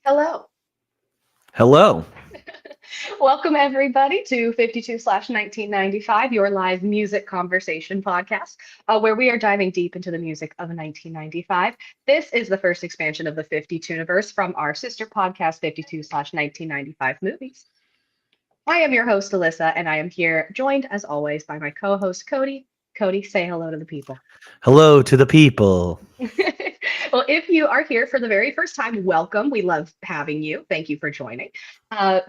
Hello. Hello. Welcome, everybody, to 52/1995, your live music conversation podcast, where we are diving deep into the music of 1995. This is the first expansion of the 52 universe from our sister podcast, 52/1995 Movies. I am your host, Alyssa, and I am here joined, as always, by my co host, Cody. Cody, say hello to the people. Hello to the people. Well, if you are here for the very first time, welcome. We love having you. Thank you for joining. Uh,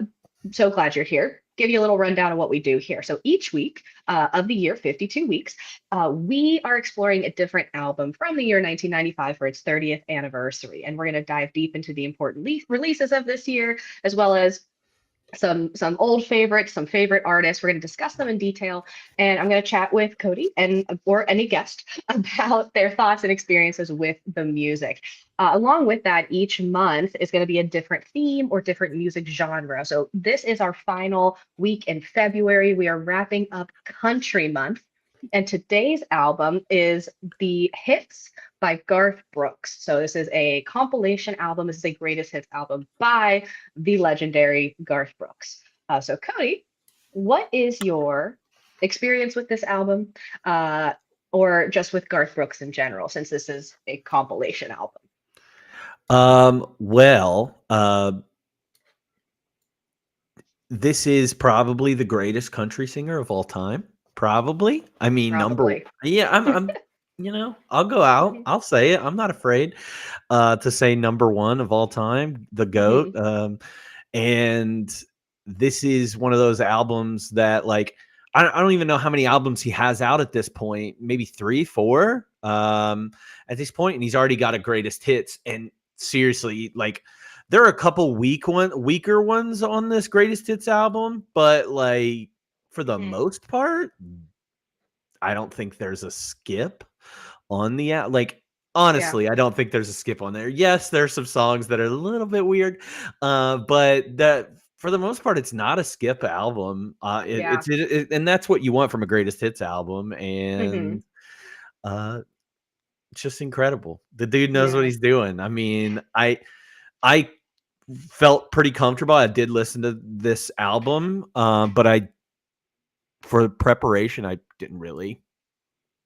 so glad you're here. Give you a little rundown of what we do here. So each week of the year, 52 weeks, we are exploring a different album from the year 1995 for its 30th anniversary. And we're going to dive deep into the important releases of this year, as well as some old favorites, some favorite artists. We're going to discuss them in detail, and I'm going to chat with Cody and or any guest about their thoughts and experiences with the music. Along with that, each month is going to be a different theme or different music genre. So this is our final week in February. We are wrapping up Country Month, and today's album is the hits by Garth Brooks. So this is a compilation album. This is a greatest hits album by the legendary Garth Brooks. So Cody, what is your experience with this album, or just with Garth Brooks in general, since this is a compilation album? Well, this is probably the greatest country singer of all time. Probably. I mean, Probably. yeah, I'll go out. Hmm. I'll say it. I'm not afraid to say number one of all time, the GOAT. Hmm. And this is one of those albums that, like, I don't even know how many albums he has out at this point. Maybe three, four at this point, and he's already got a greatest hits. And seriously, like, there are a couple weaker ones on this greatest hits album, but like for the Hmm. most part, I don't think there's a skip on the like. Yeah. Honestly, I don't think there's a skip on there. Yes, there's some songs that are a little bit weird, but that for the most part, it's not a skip album. Yeah. And that's what you want from a greatest hits album, Hmm. and uh, it's just incredible. The dude knows what Yeah. he's doing. I mean, I felt pretty comfortable. I did listen to this album, but for preparation, I didn't really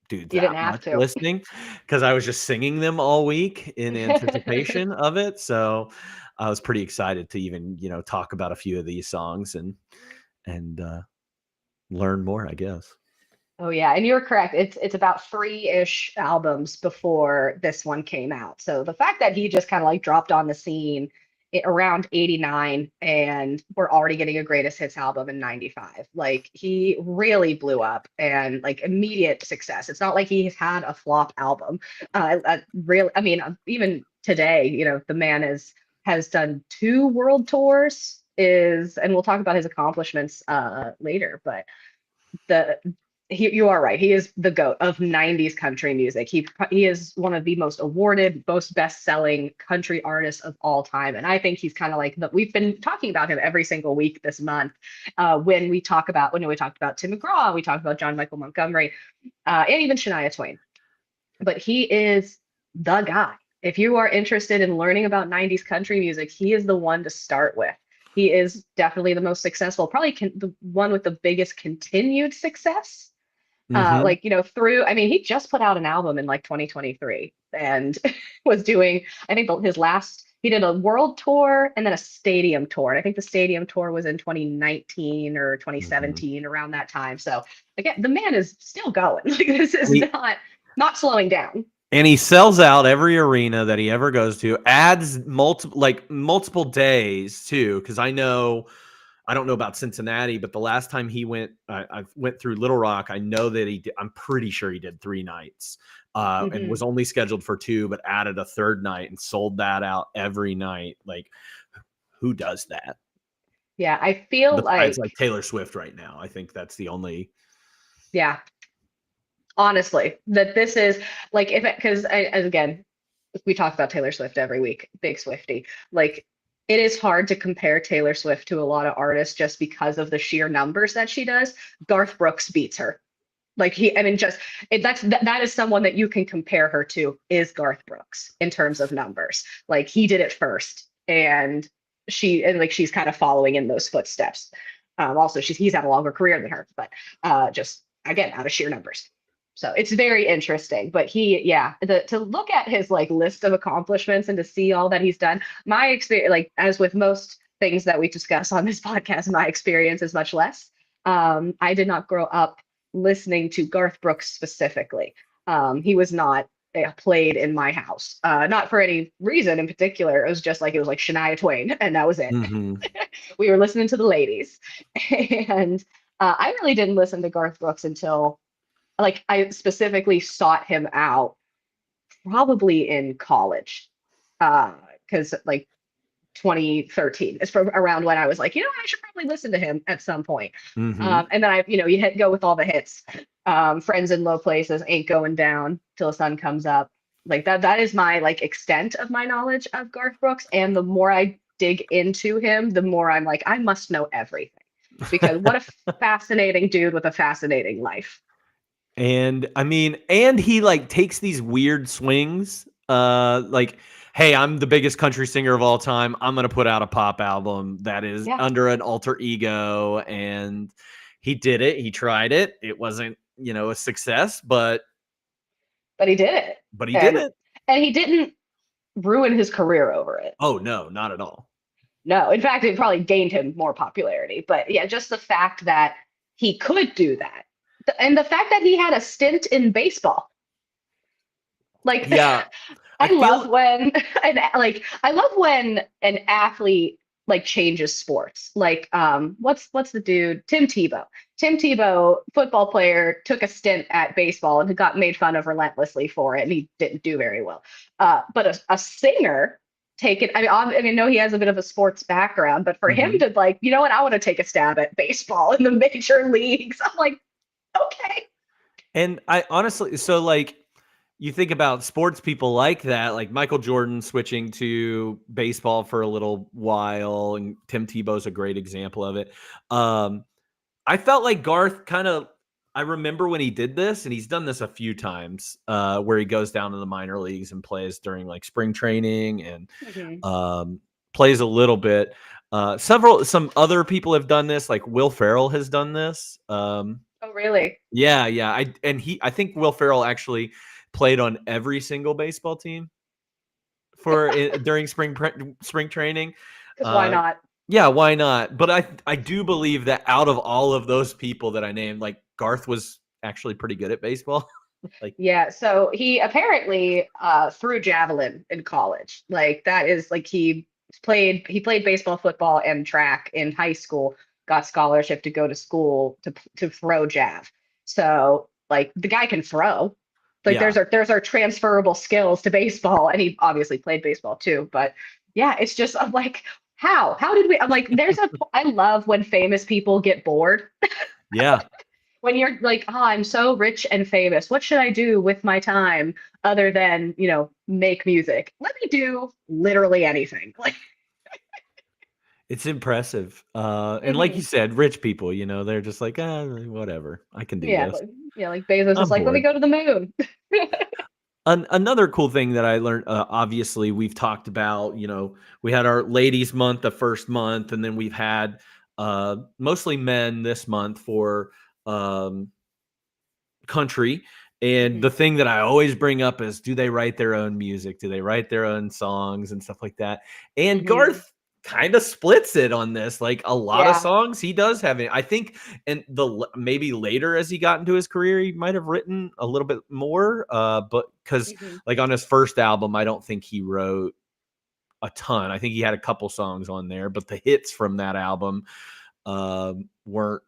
do You didn't that have much to. listening because I was just singing them all week in anticipation of it. So I was pretty excited to even talk about a few of these songs and learn more, I guess. Oh yeah, and you're correct. It's about three-ish albums before this one came out. So the fact that he just kind of like dropped on the scene around 89 and we're already getting a greatest hits album in 95. Like he really blew up and like immediate success. It's not like he's had a flop album. I mean, even today, the man has done two world tours is and we'll talk about his accomplishments later, but the you are right. He is the goat of 90s country music. He is one of the most awarded, most best-selling country artists of all time. And I think he's kind of like we've been talking about him every single week this month. When we talked about Tim McGraw, we talked about John Michael Montgomery, and even Shania Twain. But he is the guy. If you are interested in learning about 90s country music, he is the one to start with. He is definitely the most successful, probably the one with the biggest continued success. Hmm. I mean, he just put out an album in like 2023 and was doing, I think he did a world tour and then a stadium tour. And I think the stadium tour was in 2019 or Hmm. 2017, around that time. So again, the man is still going. Like this is And he, not slowing down. and he sells out every arena that he ever goes to. Adds multiple days too, because I don't know about Cincinnati, but the last time he went, I went through Little Rock. I know that I'm pretty sure he did 3 nights, and Hmm. was only scheduled for two, but added a third night and sold that out every night. Like, who does that? Yeah, I feel Besides, like, like, Taylor Swift right now, I think that's the only. yeah, honestly, that this is like if it because as again, we talk about Taylor Swift every week, big Swifty. Like it is hard to compare Taylor Swift to a lot of artists just because of the sheer numbers that she does. Garth Brooks beats her. Like I mean, that is someone that you can compare her to is Garth Brooks in terms of numbers. Like he did it first. and she's kind of following in those footsteps. Also, he's had a longer career than her, but just again out of sheer numbers. So it's very interesting. But to look at his like list of accomplishments and to see all that he's done, my experience, like as with most things that we discuss on this podcast, my experience is much less. I did not grow up listening to Garth Brooks specifically. He was not played in my house, not for any reason in particular. It was just like it was like Shania Twain, and that was it. Mm-hmm. We were listening to the ladies, and I really didn't listen to Garth Brooks until like I specifically sought him out probably in college, because like 2013 is from around when I was like, I should probably listen to him at some point. Mm-hmm. And then go with all the hits. Friends in Low Places, Ain't Going Down, Till the Sun Comes Up. Like that is my like extent of my knowledge of Garth Brooks. And the more I dig into him, the more I'm like, I must know everything. Because what a fascinating dude with a fascinating life. And I mean, and he like takes these weird swings. Like, hey, I'm the biggest country singer of all time. I'm gonna put out a pop album that is under an alter ego. And he did it. He tried it. It wasn't, a success, but he did it. But he did it. And he didn't ruin his career over it. Oh no, not at all. No, in fact, it probably gained him more popularity. But yeah, just the fact that he could do that. And the fact that he had a stint in baseball. Like, yeah, I love when an athlete like changes sports. Like, what's the dude? Tim Tebow, football player, took a stint at baseball and got made fun of relentlessly for it, and he didn't do very well. But a singer take it. I know he has a bit of a sports background, but for him to like, you know what, I want to take a stab at baseball in the major leagues. I'm like, okay. And I honestly, so like, you think about sports people like that, like Michael Jordan switching to baseball for a little while, and Tim Tebow's a great example of it. I felt like Garth I remember when he did this, and he's done this a few times, where he goes down to the minor leagues and plays during like spring training and plays a little bit. Some other people have done this, like Will Ferrell has done this. Oh, really? Yeah. I think Will Ferrell actually played on every single baseball team during spring training. Because why not? Yeah, why not? But I do believe that out of all of those people that I named, like Garth was actually pretty good at baseball. Yeah, so he apparently threw javelin in college. Like that is like he played baseball, football, and track in high school. Got scholarship to go to school to throw jav. So like the guy can throw. Like there's our transferable skills to baseball, and he obviously played baseball too. But yeah, it's just I'm like, how did we? I'm like, I love when famous people get bored. Yeah. When you're like, oh, I'm so rich and famous. What should I do with my time other than make music? Let me do literally anything. Like. It's impressive. And like you said, rich people, they're just like, whatever, I can do this. Like Bezos is like, let me go to the moon. Another cool thing that I learned, obviously, we've talked about, we had our ladies month the first month, and then we've had mostly men this month for country. And the thing that I always bring up is, do they write their own music? Do they write their own songs and stuff like that? And Garth kind of splits it on this. Like a lot of songs he does have it, I think. And maybe later as he got into his career, he might have written a little bit more, but because like on his first album, I don't think he wrote a ton. I think he had a couple songs on there, but the hits from that album weren't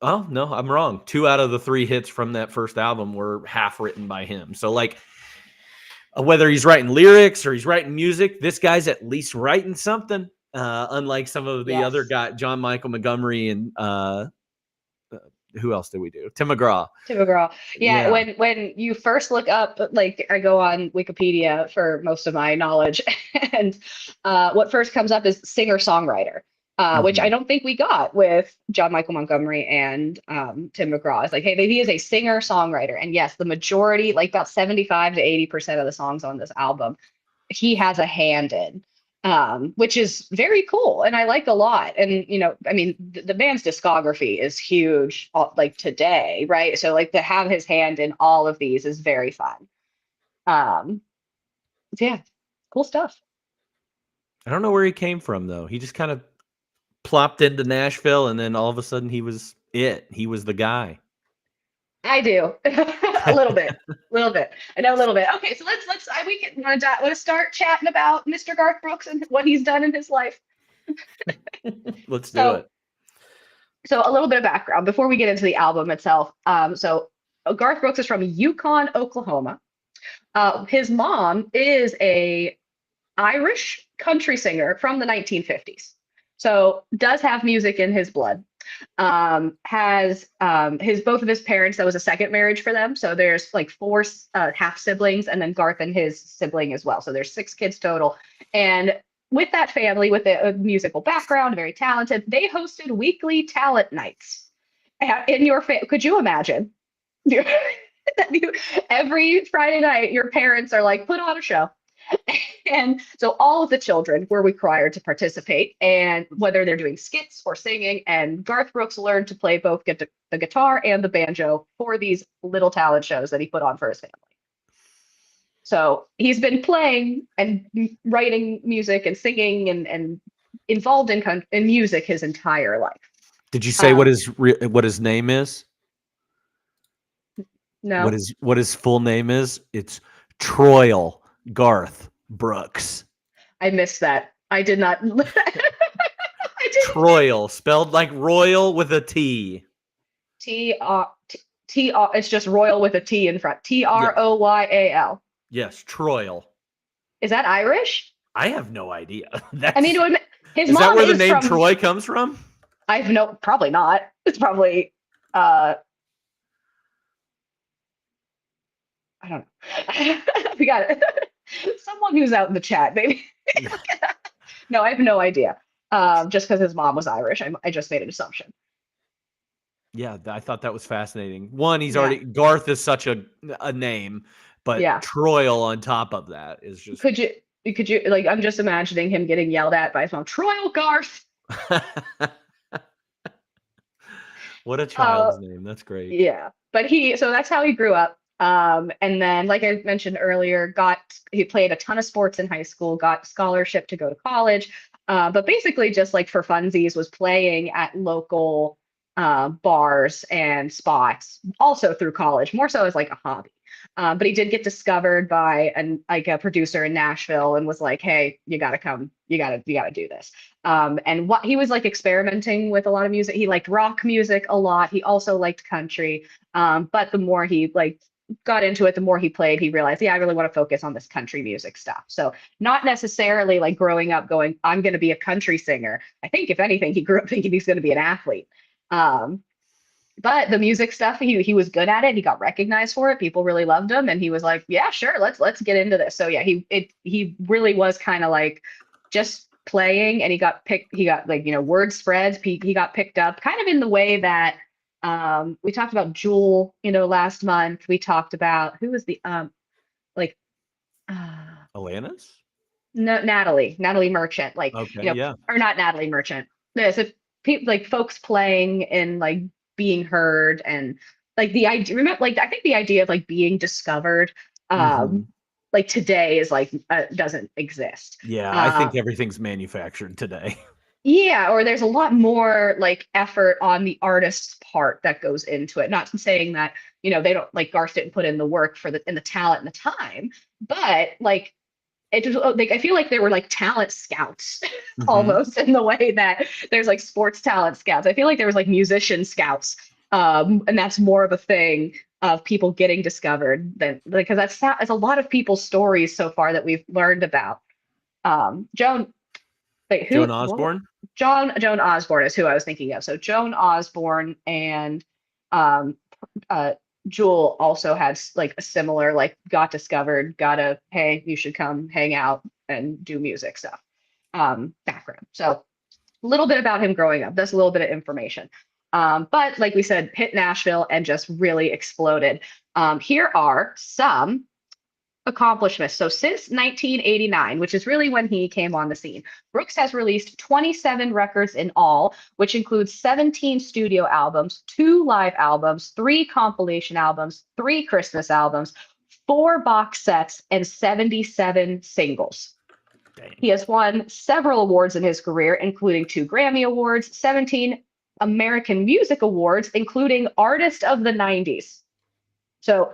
oh no, I'm wrong. 2 out of the 3 hits from that first album were half written by him. So like whether he's writing lyrics or he's writing music, this guy's at least writing something. Unlike some of the other guys, John Michael Montgomery and who else did we do? Tim McGraw. Yeah. When you first look up, like I go on Wikipedia for most of my knowledge, and what first comes up is singer-songwriter. Which I don't think we got with John Michael Montgomery and Tim McGraw. It's like, hey, he is a singer-songwriter. And yes, the majority, like about 75 to 80% of the songs on this album, he has a hand in, which is very cool and I like a lot. And I mean, the band's discography is huge, like today, right? So like to have his hand in all of these is very fun. Um, yeah, cool stuff. I don't know where he came from though. He just kind of plopped into Nashville, and then all of a sudden he was it. He was the guy. I do a little bit, little bit. I know a little bit. Okay, so we can want to start chatting about Mr. Garth Brooks and what he's done in his life. Let's do So, it. so a little bit of background before we get into the album itself. Garth Brooks is from Yukon, Oklahoma. His mom is a Irish country singer from the 1950s. So does have music in his blood. Has his both of his parents, that was a second marriage for them. So there's like four half siblings, and then Garth and his sibling as well. So there's 6 kids total. And with that family, with a musical background, very talented, they hosted weekly talent nights in your could you imagine? Every Friday night, your parents are like, put on a show. And so all of the children were required to participate, and whether they're doing skits or singing, and Garth Brooks learned to play both the guitar and the banjo for these little talent shows that he put on for his family. So he's been playing and writing music and singing and involved in music his entire life. Did you say what his name is? No. What his full name is? It's Troil Garth Brooks. I missed that. I did not. Troil, spelled like royal with a T. T-R. It's just royal with a T in front. Troyal. Yes, Troil. Is that Irish? I have no idea. I mean, his is mom that where the is name from, Troy comes from? probably not. It's probably I don't know. We got it. Someone who's out in the chat, maybe. No, I have no idea. Just because his mom was Irish, I just made an assumption. Yeah, I thought that was fascinating. One, he's already Garth is such a name, but Troil on top of that is just. Could you like? I'm just imagining him getting yelled at by his mom. Troil Garth. What a child's name. That's great. Yeah, but so that's how he grew up. And then, like I mentioned earlier, he played a ton of sports in high school, got scholarship to go to college, but basically just like for funsies was playing at local bars and spots, also through college, more so as like a hobby. But he did get discovered by a producer in Nashville and was like, "Hey, you got to come, you got to do this." And what he was like experimenting with a lot of music. He liked rock music a lot. He also liked country. But the more he like got into it, the more he played, he realized, yeah, I really want to focus on this country music stuff. So not necessarily like growing up going, I'm going to be a country singer. I think if anything, he grew up thinking he's going to be an athlete. But the music stuff, he was good at it. He got recognized for it. People really loved him, and he was like, yeah, sure, let's get into this. So yeah, he really was kind of like just playing, and he got picked. He got like word spreads. He got picked up kind of in the way that we talked about Jewel, last month. We talked about who was the like Alanis? No, Natalie Merchant, like okay, or not Natalie Merchant. There's people like folks playing and like being heard, and like the idea. Remember, like I think the idea of like being discovered, like today is like doesn't exist. Yeah, I think everything's manufactured today. Yeah, or there's a lot more like effort on the artist's part that goes into it. Not saying that, they don't like Garth didn't put in the work and the talent and the time, but like it just like I feel like there were like talent scouts almost in the way that there's like sports talent scouts. I feel like there was like musician scouts. And that's more of a thing of people getting discovered than because that's a lot of people's stories so far that we've learned about. Joan Osborne? Joan Osborne is who I was thinking of. So Joan Osborne and Jewel also had like a similar, like got discovered, hey, you should come hang out and do music stuff background. So a little bit about him growing up. That's a little bit of information. But like we said, hit Nashville and just really exploded. Here are some accomplishments. So since 1989, which is really when he came on the scene, Brooks has released 27 records in all, which includes 17 studio albums, 2 live albums, 3 compilation albums, 3 Christmas albums, 4 box sets, and 77 singles. Dang. He has won several awards in his career, including 2 Grammy Awards, 17 American Music Awards, including Artist of the 90s. So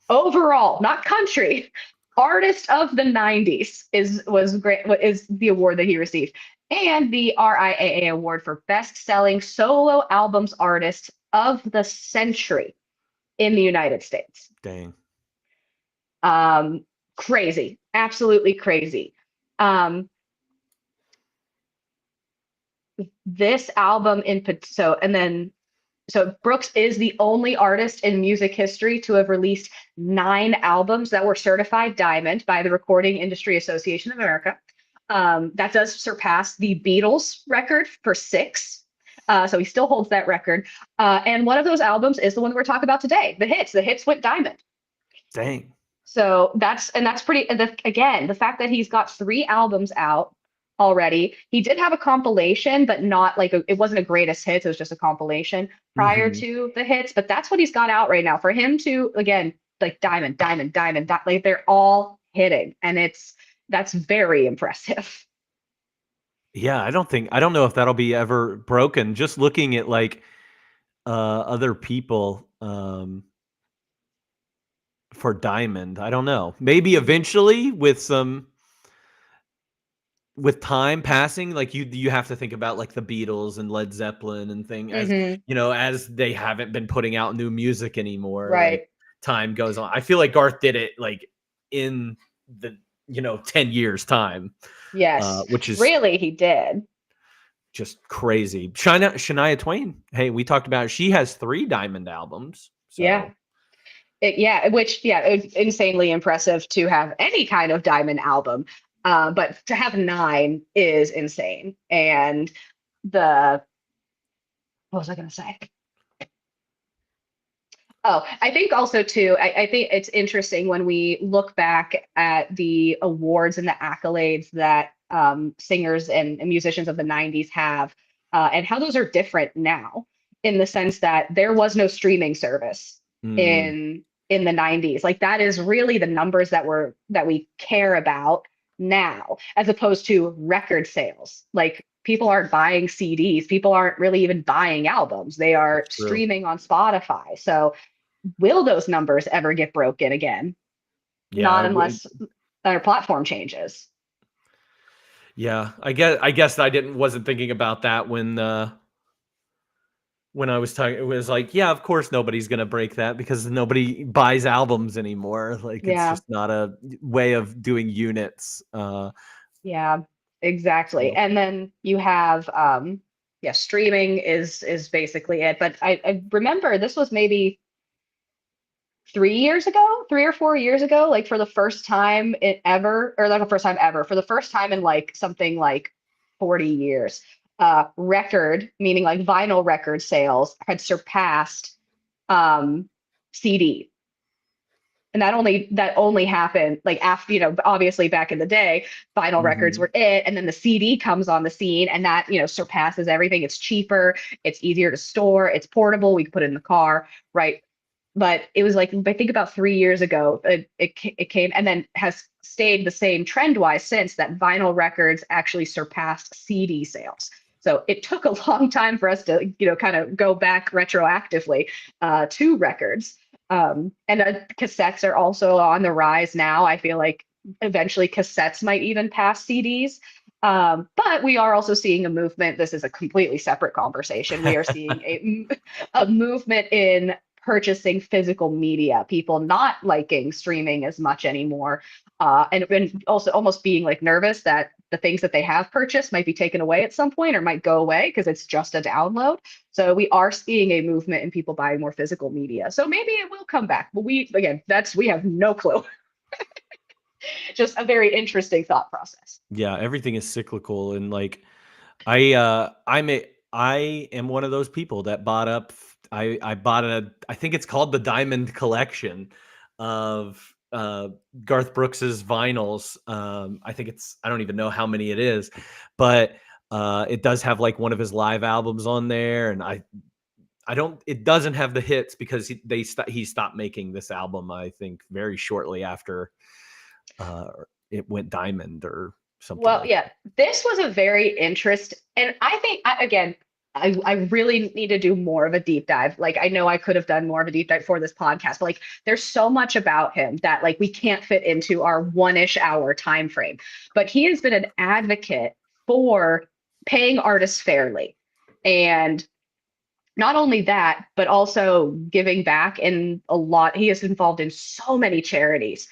overall, not country, Artist of the 90s was great, is the award that he received. And the RIAA Award for Best Selling Solo Albums Artist of the Century in the United States. Dang. Crazy, absolutely crazy. Um, this album in so Brooks is the only artist in music history to have released 9 albums that were certified diamond by the Recording Industry Association of America. That does surpass the Beatles record for 6. So he still holds that record. And one of those albums is the one we're talking about today, The Hits. The Hits went diamond. Dang. So that's pretty. Again, the fact that he's got 3 albums out already. He did have a compilation, but not like it wasn't a greatest hits. It was just a compilation prior Mhm. to the hits. But that's what he's got out right now. For him to again like diamond, diamond, diamond, like they're all hitting, and that's very impressive. Yeah, I don't know if that'll be ever broken. Just looking at like other people for diamond, I don't know. Maybe eventually with time passing, like you have to think about like the Beatles and Led Zeppelin and thing as Hmm. as they haven't been putting out new music anymore, like Right. time goes on. I feel like Garth did it like in the 10 years time, Yes. which is Really, he did. just crazy. Shania Twain, hey, we talked about it. She has 3 diamond albums. Yeah. So It's insanely impressive to have any kind of diamond album. But to have 9 is insane. And the what was I going to say? Oh, I think also too, I think it's interesting when we look back at the awards and the accolades that singers and musicians of the 90s have, and how those are different now, in the sense that there was no streaming service mm, in the 90s. Like that is really the numbers that we care about now, as opposed to record sales. Like people aren't buying CDs, people aren't really even buying albums. They are that's true. streaming on Spotify. So will those numbers ever get broken again? Yeah, Not unless their platform changes. yeah. I guess I didn't wasn't thinking about that when I was talking. It was like, yeah, of course nobody's gonna break that because nobody buys albums anymore. Like it's Yeah, just not a way of doing units. yeah, exactly. So And then you have yeah, streaming is basically it. But I remember this was maybe 3 years ago, 3 or 4 years ago, like for the first time it ever, or not the first time ever, for the first time in like something like 40 years, record, meaning like vinyl record sales had surpassed CD. And that only happened like after, obviously back in the day, vinyl records mhm. were it, and then the CD comes on the scene, and that surpasses everything. It's cheaper, it's easier to store, it's portable, we can put it in the car, right? But it was like I think about 3 years ago, it came and then has stayed the same trend wise since, that vinyl records actually surpassed CD sales. So it took a long time for us to kind of go back retroactively to records. And cassettes are also on the rise now. I feel like eventually cassettes might even pass CDs. But we are also seeing a movement. This is a completely separate conversation. We are seeing a movement in purchasing physical media, people not liking streaming as much anymore, and also almost being like nervous that the things that they have purchased might be taken away at some point or might go away because it's just a download. So we are seeing a movement in people buying more physical media. So maybe it will come back. But we have no clue. Just a very interesting thought process. Yeah, everything is cyclical and like I am one of those people that bought up I bought I think it's called the Diamond Collection of uh, Garth Brooks's vinyls. I think I don't even know how many it is, but it does have like one of his live albums on there. And I don't, it doesn't have the hits because he stopped making this album, I think, very shortly after it went diamond or something Well, like yeah, this was a very and I think again, I really need to do more of a deep dive. Like I know I could have done more of a deep dive for this podcast, but like there's so much about him that like we can't fit into our 1-ish hour time frame. But he has been an advocate for paying artists fairly. And not only that, but also giving back in a lot. He is involved in so many charities.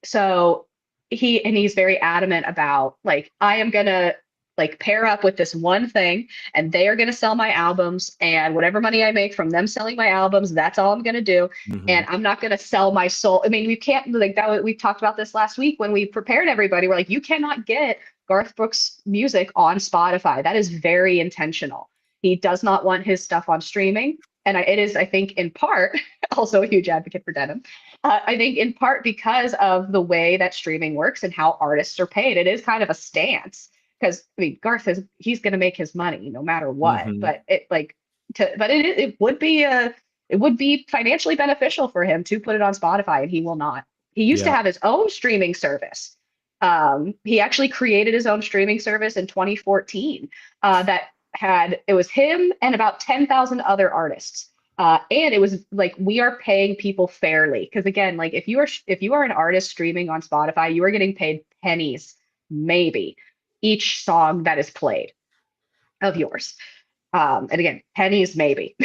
So he's very adamant about like I am gonna like pair up with this one thing and they are gonna sell my albums and whatever money I make from them selling my albums, that's all I'm gonna do. that. And I'm not gonna sell my soul. I mean, we can't like that. We talked about this last week when we prepared everybody. We're like, you cannot get Garth Brooks music on Spotify. That is very intentional. He does not want his stuff on streaming. And it is, I think, in part, also a huge advocate for denim. I think in part because of the way that streaming works and how artists are paid. It is kind of a stance because I mean Garth he's going to make his money no matter what. Hmm. But it would be financially beneficial for him to put it on Spotify, and he will not. He used to Yeah. have his own streaming service. He actually created his own streaming service in 2014 that it was him and about 10,000 other artists. And it was like we are paying people fairly because again, like if you are an artist streaming on Spotify, you are getting paid pennies, maybe each song that is played of yours. And again, pennies maybe.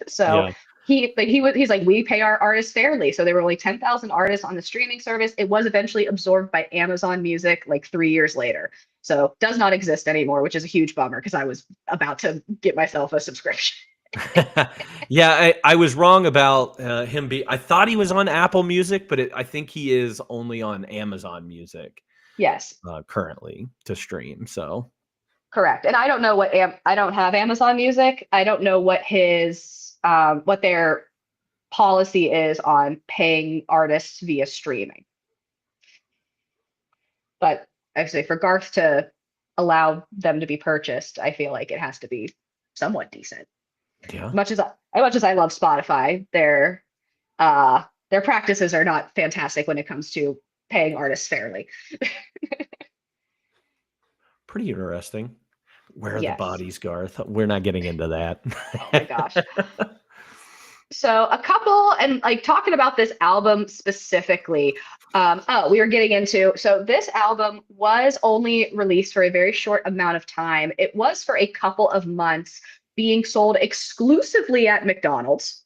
So Yeah. he's like we pay our artists fairly. So there were only 10,000 artists on the streaming service. It was eventually absorbed by Amazon Music like 3 years later. So does not exist anymore, which is a huge bummer because I was about to get myself a subscription. Yeah, I was wrong about him. I thought he was on Apple Music, but I think he is only on Amazon Music Yes. currently to stream. So Correct. And I don't know I don't have Amazon Music. I don't know what their policy is on paying artists via streaming. But I say for Garth to allow them to be purchased, I feel like it has to be somewhat decent. yeah, Much as I love Spotify, their practices are not fantastic when it comes to paying artists fairly. pretty interesting. Where are the Yes. bodies, Garth? We're not getting into that. Oh my gosh. So a couple and like talking about this album specifically. We were getting into so this album was only released for a very short amount of time. It was for a couple of months being sold exclusively at McDonald's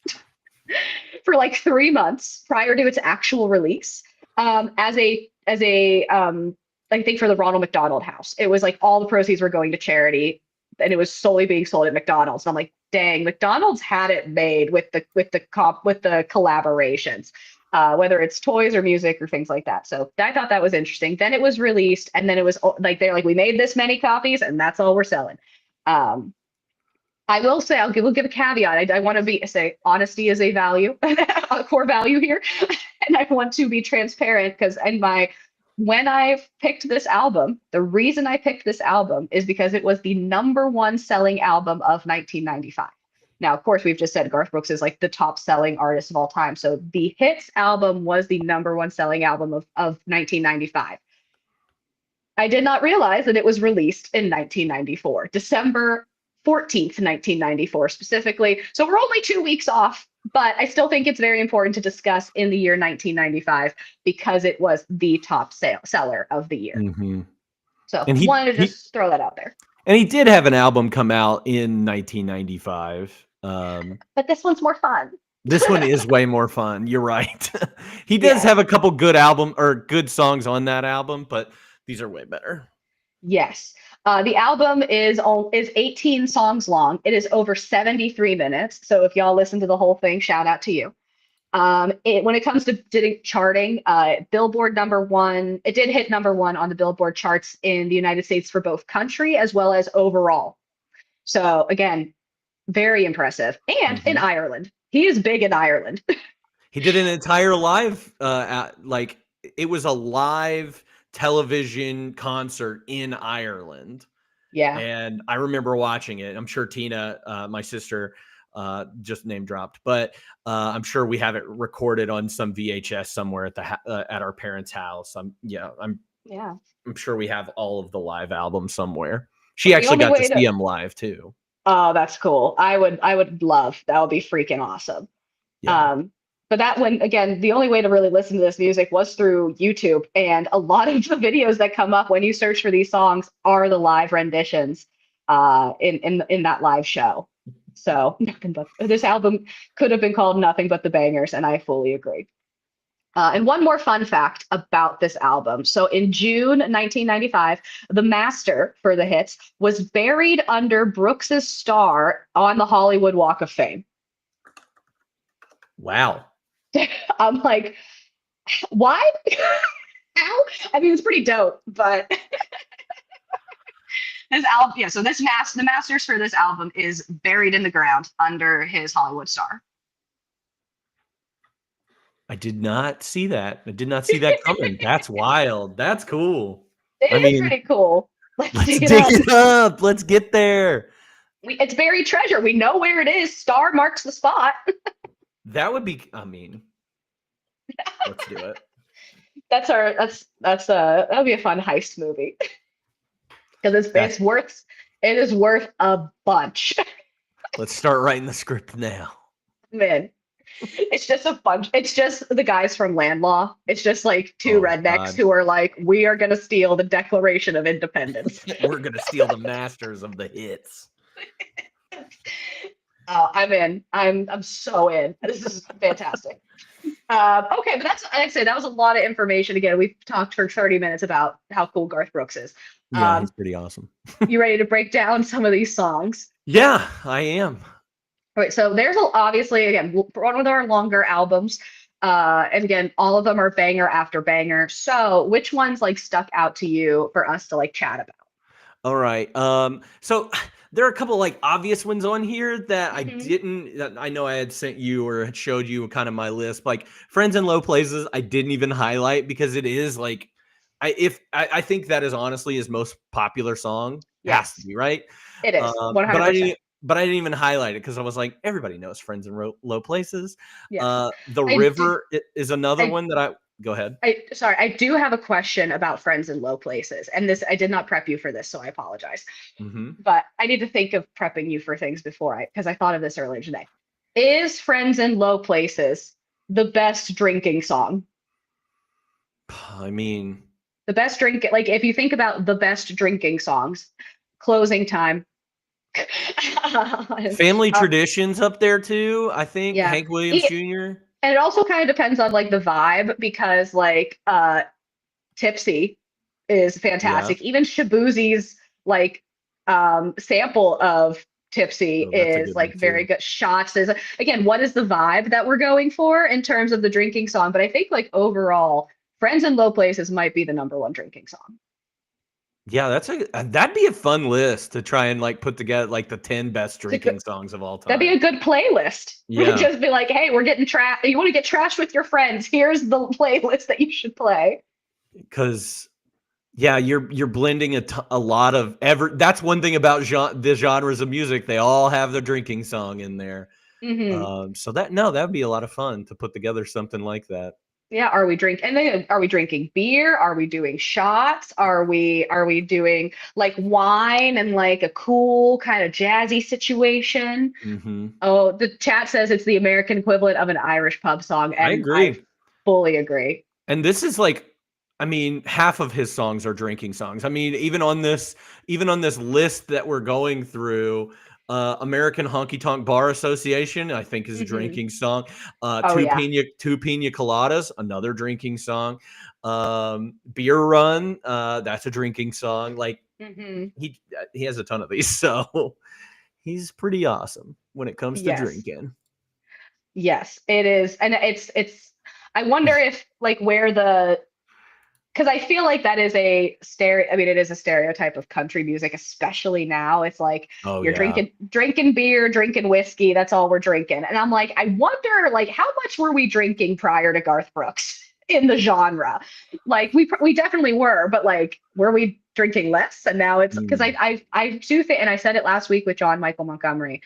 for like 3 months prior to its actual release. I think for the Ronald McDonald House. It was like all the proceeds were going to charity and it was solely being sold at McDonald's. And I'm like, dang, McDonald's had it made with the collaborations, whether it's toys or music or things like that. So I thought that was interesting. Then it was released, and then it was like they're like, we made this many copies, and that's all we're selling. Um, I will say, we'll give a caveat. I want to say honesty is a value, a core value here, and I want to be transparent because when I picked this album, the reason I picked this album is because it was the number one selling album of 1995. Now, of course, we've just said Garth Brooks is like the top selling artist of all time. So the Hits album was the number one selling album of 1995. I did not realize that it was released in 1994, December 14th, 1994 specifically. So we're only 2 weeks off, but I still think it's very important to discuss in the year 1995 because it was the top seller of the year. Hmm. So And wanted to just throw that out there. he did have an album come out in 1995. But this one's more fun. This one is way more fun. You're right. He does Yes. have a couple good songs on that album, but these are way better. Yes. The album is 18 songs long. It is over 73 minutes. So if y'all listen to the whole thing, shout out to you. When it comes to charting, Billboard number one, it did hit number one on the Billboard charts in the United States for both country as well as overall. So again, very impressive. And in Ireland, he is big in Ireland. He did an entire live, like it was a live television concert in Ireland. Yeah. And I remember watching it. I'm sure Tina, my sister, just name dropped, but I'm sure we have it recorded on some VHS somewhere at our parents' house. Yeah. I'm sure we have all of the live albums somewhere. She Well, the actually only got to way see to him live too. Oh, that's cool. I would love that. Would be freaking awesome. Yeah. Um, but that one again, the only way to really listen to this music was through YouTube, and a lot of the videos that come up when you search for these songs are the live renditions in that live show. So nothing but this album could have been called Nothing But the Bangers, and I fully agree. And one more fun fact about this album. So in June 1995, the master for the hits was buried under Brooks's star on the Hollywood Walk of Fame. Wow. I'm like, why? How? I mean, it's pretty dope, but this album, yeah. So the masters for this album is buried in the ground under his Hollywood star. I did not see that. I did not see that coming. That's wild. That's cool. It I is mean, pretty cool. Let's let's dig it dig up. it up. Let's get there. It's buried treasure. We know where it is. Star marks the spot. That would be, I mean, let's do it. That'll be a fun heist movie because it is worth a bunch. Let's start writing the script now. Man, it's just a bunch. It's just the guys from Land Law. It's just like two Oh, rednecks God. who are like, we are gonna steal the Declaration of Independence. We're going to steal the masters of the hits. Oh, I'm in. I'm so in. This is fantastic. Okay, but that's like I say that was a lot of information. Again, we've talked for 30 minutes about how cool Garth Brooks is. Yeah, he's pretty awesome. You ready to break down some of these songs? Yeah, I am. All right, so obviously again one of our longer albums, and again all of them are banger after banger. So which ones like stuck out to you for us to like chat about? All right. So there are a couple like obvious ones on here that I know I had sent you or had showed you kind of my list. Like Friends in Low Places, I didn't even highlight because it is like I think that is honestly his most popular song. Yes. Has to be, right? It is But 100%. I didn't even highlight it because I was like, everybody knows Friends in Low Places. Yes. The I River is another I one that go ahead. sorry, I do have a question about Friends in Low Places, and this I did not prep you for this, so I apologize. Mm-hmm. But I need to think of prepping you for things because I thought of this earlier today. Is Friends in Low Places the best drinking song? I mean, The best drink, like if you think about the best drinking songs, Closing Time. Family Uh, Traditions up there too. I think yeah. Hank Williams Jr. And it also kind of depends on like the vibe because like Tipsy is Yeah. fantastic. Even Shabuzi's like sample of Tipsy Oh, that's a is good one like very too. good. Shots is again, what is the vibe that we're going for in terms of the drinking song? But I think like overall, Friends in Low Places might be the number one drinking song. Yeah, that'd be a fun list to try and like put together like the 10 best It's a good, drinking songs of all that'd be time. a good playlist. Yeah, Just be like, hey, we're getting trash. You want to get trashed with your friends? Here's the playlist that you should play. because yeah, you're blending a lot of that's one thing about the genres of music. They all have their drinking song in there. Hmm. So that'd be a lot of fun to put together something like that. Yeah, are we drink and then are we drinking beer? Are we doing shots? Are we doing like wine and like a cool kind of jazzy situation? Mm-hmm. Oh, the chat says it's the American equivalent of an Irish pub song, I and I agree. fully agree. And this is like, I mean, half of his songs are drinking songs. I mean, even on this list that we're going through, American Honky Tonk Bar Association, I think, is a Hmm. drinking song. Oh yeah. Two Pina Coladas, another drinking song. Beer Run, that's a drinking song. Like Hmm. he has a ton of these, so he's pretty awesome when it comes to Yes. drinking. Yes, it is. And it's I wonder if like where because I feel like that is a stereo. I mean, it is a stereotype of country music, especially now. It's like Oh you're yeah. drinking beer, drinking whiskey. That's all we're drinking. And I'm like, I wonder, like, how much were we drinking prior to Garth Brooks in the genre? Like, we definitely were, but like, were we drinking less? And now it's because Mm. I do think, and I said it last week with John Michael Montgomery.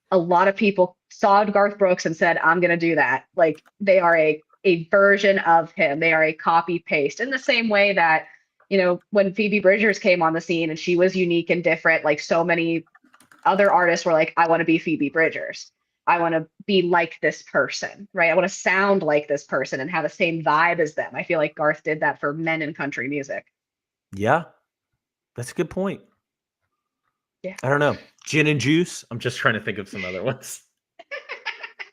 A lot of people saw Garth Brooks and said, I'm going to do that. Like they are a version of him. They are a copy paste in the same way that, when Phoebe Bridgers came on the scene and she was unique and different, like so many other artists were like, I want to be Phoebe Bridgers. I want to be like this person, right? I want to sound like this person and have the same vibe as them. I feel like Garth did that for men in country music. Yeah, that's a good point. Yeah. I don't know. Gin and juice. I'm just trying to think of some other ones.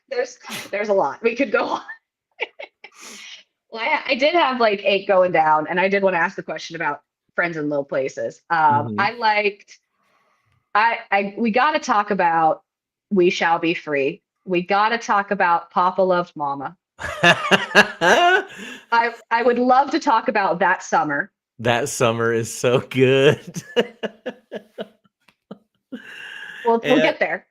There's there's a lot. We could go on. Well, I did have like eight going down, and I did want to ask the question about friends in low places. Mhm. I liked. We got to talk about "We Shall Be Free." We got to talk about "Papa Loved Mama." I would love to talk about "That Summer." That summer is so good. We'll And get there.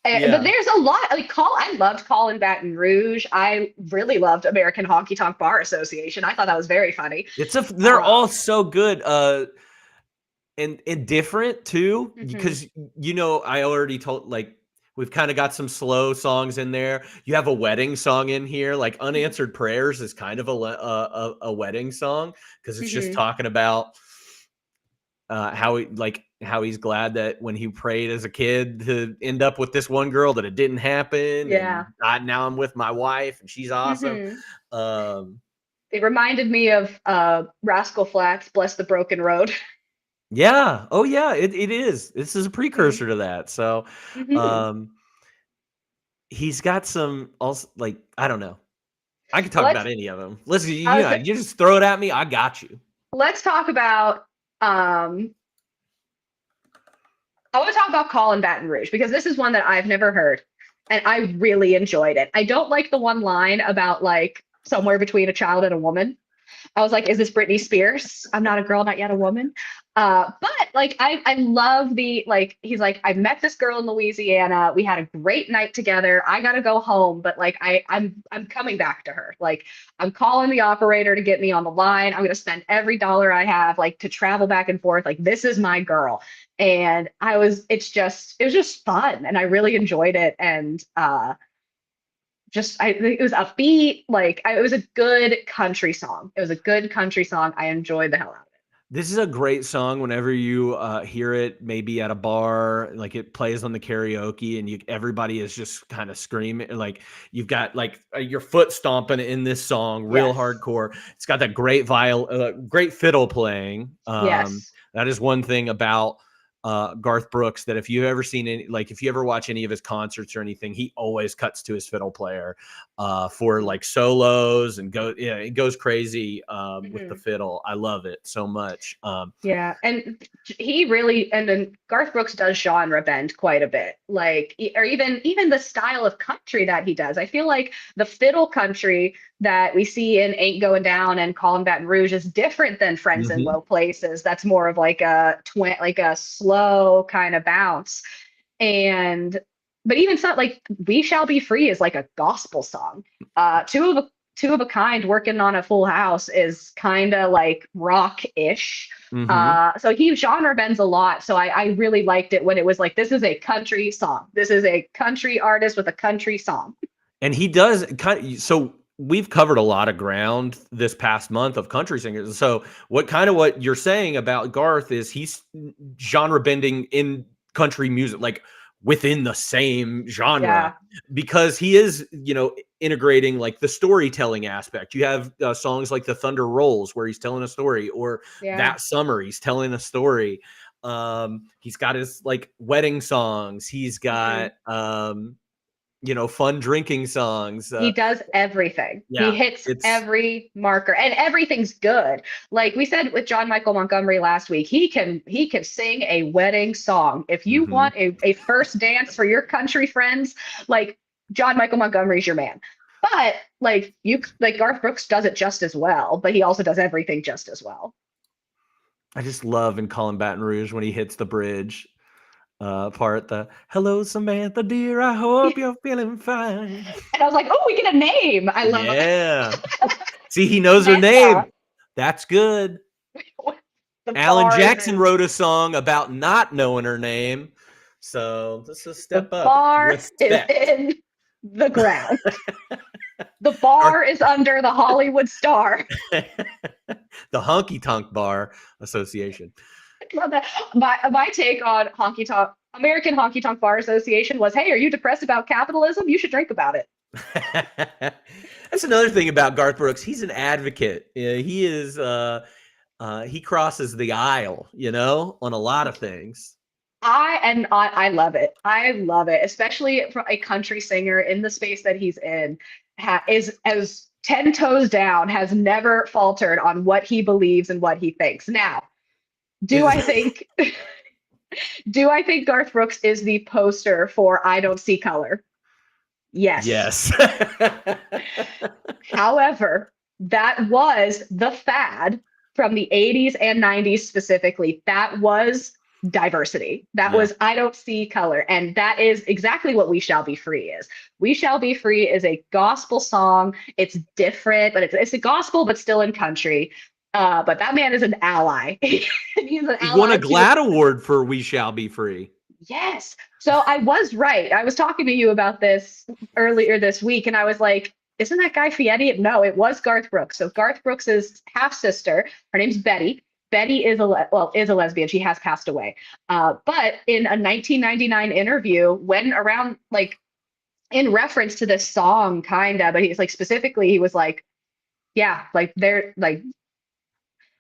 But yeah, there's a lot. Like I loved Call Baton Rouge. I really loved American Honky Tonk Bar Association. I thought that was very funny. they're all so good. And different too, Mhm, because I already told, like, we've kind of got some slow songs in there. You have a wedding song in here, like mhm, Unanswered Prayers is kind of a wedding song, because it's just mhm. talking about how he's glad that when he prayed as a kid to end up with this one girl, that it didn't happen, and Yeah. now I'm with my wife and she's awesome. Mhm. um It reminded me of Rascal Flatts, "Bless the Broken Road." yeah, oh yeah, it is, this is a Mhm, precursor to that. So mhm. um he's got some also, like, I don't know, I can talk Let's. about any of them. Listen, I was. you just throw it at me, I got you. Let's talk about. Um, I want to talk about "Call Baton Rouge" because this is one that I've never heard, and I really enjoyed it. I don't like the one line about like somewhere between a child and a woman. I was like, is this Britney Spears? I'm not a girl, not yet a woman. But like I love the like he's like, I met this girl in Louisiana. We had a great night together. I gotta go home, but like I'm coming back to her. Like I'm calling the operator to get me on the line. I'm gonna spend every dollar I have like to travel back and forth. Like this is my girl. And it was just fun and I really enjoyed it. And it was upbeat, it was a good country song. It was a good country song. I enjoyed the hell out of it. This is a great song whenever you hear it, maybe at a bar, like it plays on the karaoke, and everybody is just kind of screaming. Like you've got like your foot stomping in this song, real Yes. hardcore. It's got that great fiddle playing. Yes. That is one thing about Garth Brooks, that if you ever seen any, like if you ever watch any of his concerts or anything, he always cuts to his fiddle player for Mhm. like solos, and it goes crazy with the Mhm. fiddle. I love it so much. Yeah, and then Garth Brooks does genre bend quite a bit, or even the style of country that he does. I feel like the fiddle country that we see in "Ain't Going Down" and "Callin' Baton Rouge" is different than "Friends in Mhm. Low Places." That's more of like like a slow kind of bounce. And but even so, like "We Shall Be Free" is like a gospel song. Two of a Kind, "Working on a Full House" is kind of like rock-ish. Mhm. So he genre bends a lot. So I really liked it when it was like, this is a country song. This is a country artist with a country song. And he does so we've covered a lot of ground this past month of country singers. So what you're saying about Garth is he's genre bending in country music, like within the same genre, Yeah. because he is, integrating like the storytelling aspect. You have songs like "The Thunder Rolls" where he's telling a story, or Yeah. "That Summer" he's telling a story. He's got his like wedding songs. He's Mhm. got fun drinking songs. He does everything. He Yeah, hits it's every marker and everything's good. Like we said with John Michael Montgomery last week, he can sing a wedding song. If you mhm. want a first dance for your country friends, like John Michael Montgomery's your man. But like Garth Brooks does it just as well, but he also does everything just as well. I just love in Calling Baton Rouge when he hits the bridge part, the "Hello, Samantha, dear, I hope you're feeling fine." And I was like, oh, we get a name. I love Yeah. See, he knows her name. Samantha. That's good. The Alan bar is Jackson in wrote a song about not knowing her name. So this is a the step up. bar is Respect. in the ground. The Our- bar is under the Hollywood Star. the Honky Tonk Bar Association. Love that. My take on honky tonk American Honky Tonk Bar Association was, hey, are you depressed about capitalism? You should drink about it. That's another thing about Garth Brooks. He's an advocate. Yeah, he is. He crosses the aisle, on a lot of things. I love it. I love it, especially for a country singer in the space that he's in, is as 10 toes down, has never faltered on what he believes and what he thinks. Now, do Is I think do I think Garth Brooks is the poster for I don't see color? Yes. yes. However, that was the fad from the 80s and 90s specifically. That was diversity. That Yeah. was I don't see color. And that is exactly what We Shall Be Free is. We Shall Be Free is a gospel song. It's different, but it's a gospel, but still in country. But that man is an ally. He's an He won a ally to GLAAD award for "We Shall Be Free." yes. So I was right. I was talking to you about this earlier this week, and I was like, isn't that Guy Fieri? No, it was Garth Brooks. So Garth Brooks's half sister, her name's Betty. Betty is is a lesbian. She has passed away. But in a 1999 interview, when around like in reference to this song, kinda, but he's like specifically, he was like, yeah, like they're like,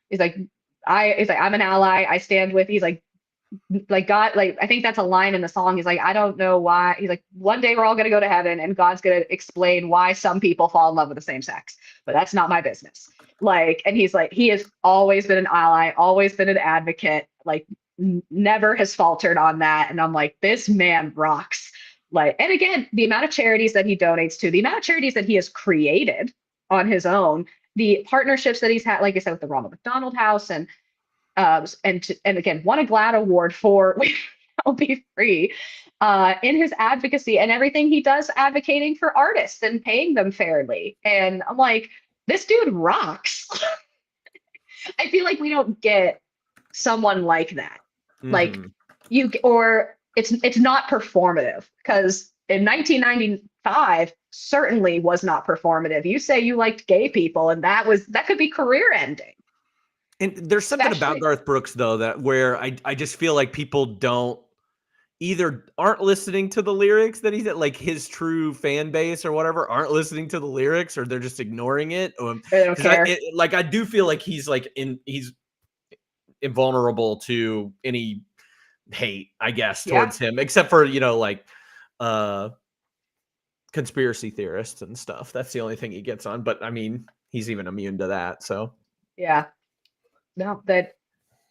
he's like, he's like, I'm an ally. I stand with. He's like God, like I think that's a line in the song. He's like, I don't know why. He's like, one day we're all gonna go to heaven and God's gonna explain why some people fall in love with the same sex, but that's not my business. Like, and he's like, he has always been an ally, always been an advocate, like never has faltered on that. And I'm like, this man rocks. Like, and again, the amount of charities that he donates to, the amount of charities that he has created on his own, the partnerships that he's had, like I said, with the Ronald McDonald House and again won a GLAAD award for We Shall Be Free in his advocacy and everything he does advocating for artists and paying them fairly. And I'm like, this dude rocks. I feel like we don't get someone like that. Like Mhm. or it's not performative because in 1995 certainly was not performative. You say you liked gay people and that could be career ending. And there's something about Especially Garth Brooks though that where I just feel like people don't either aren't listening to the lyrics that he's at, like his true fan base or whatever aren't listening to the lyrics or they're just ignoring it. they don't Because care. I do feel like he's invulnerable to any hate, I guess, Yeah. towards him, except for uh conspiracy theorists and stuff. That's the only thing he gets on. But I mean, he's even immune to that. So Yeah. No, that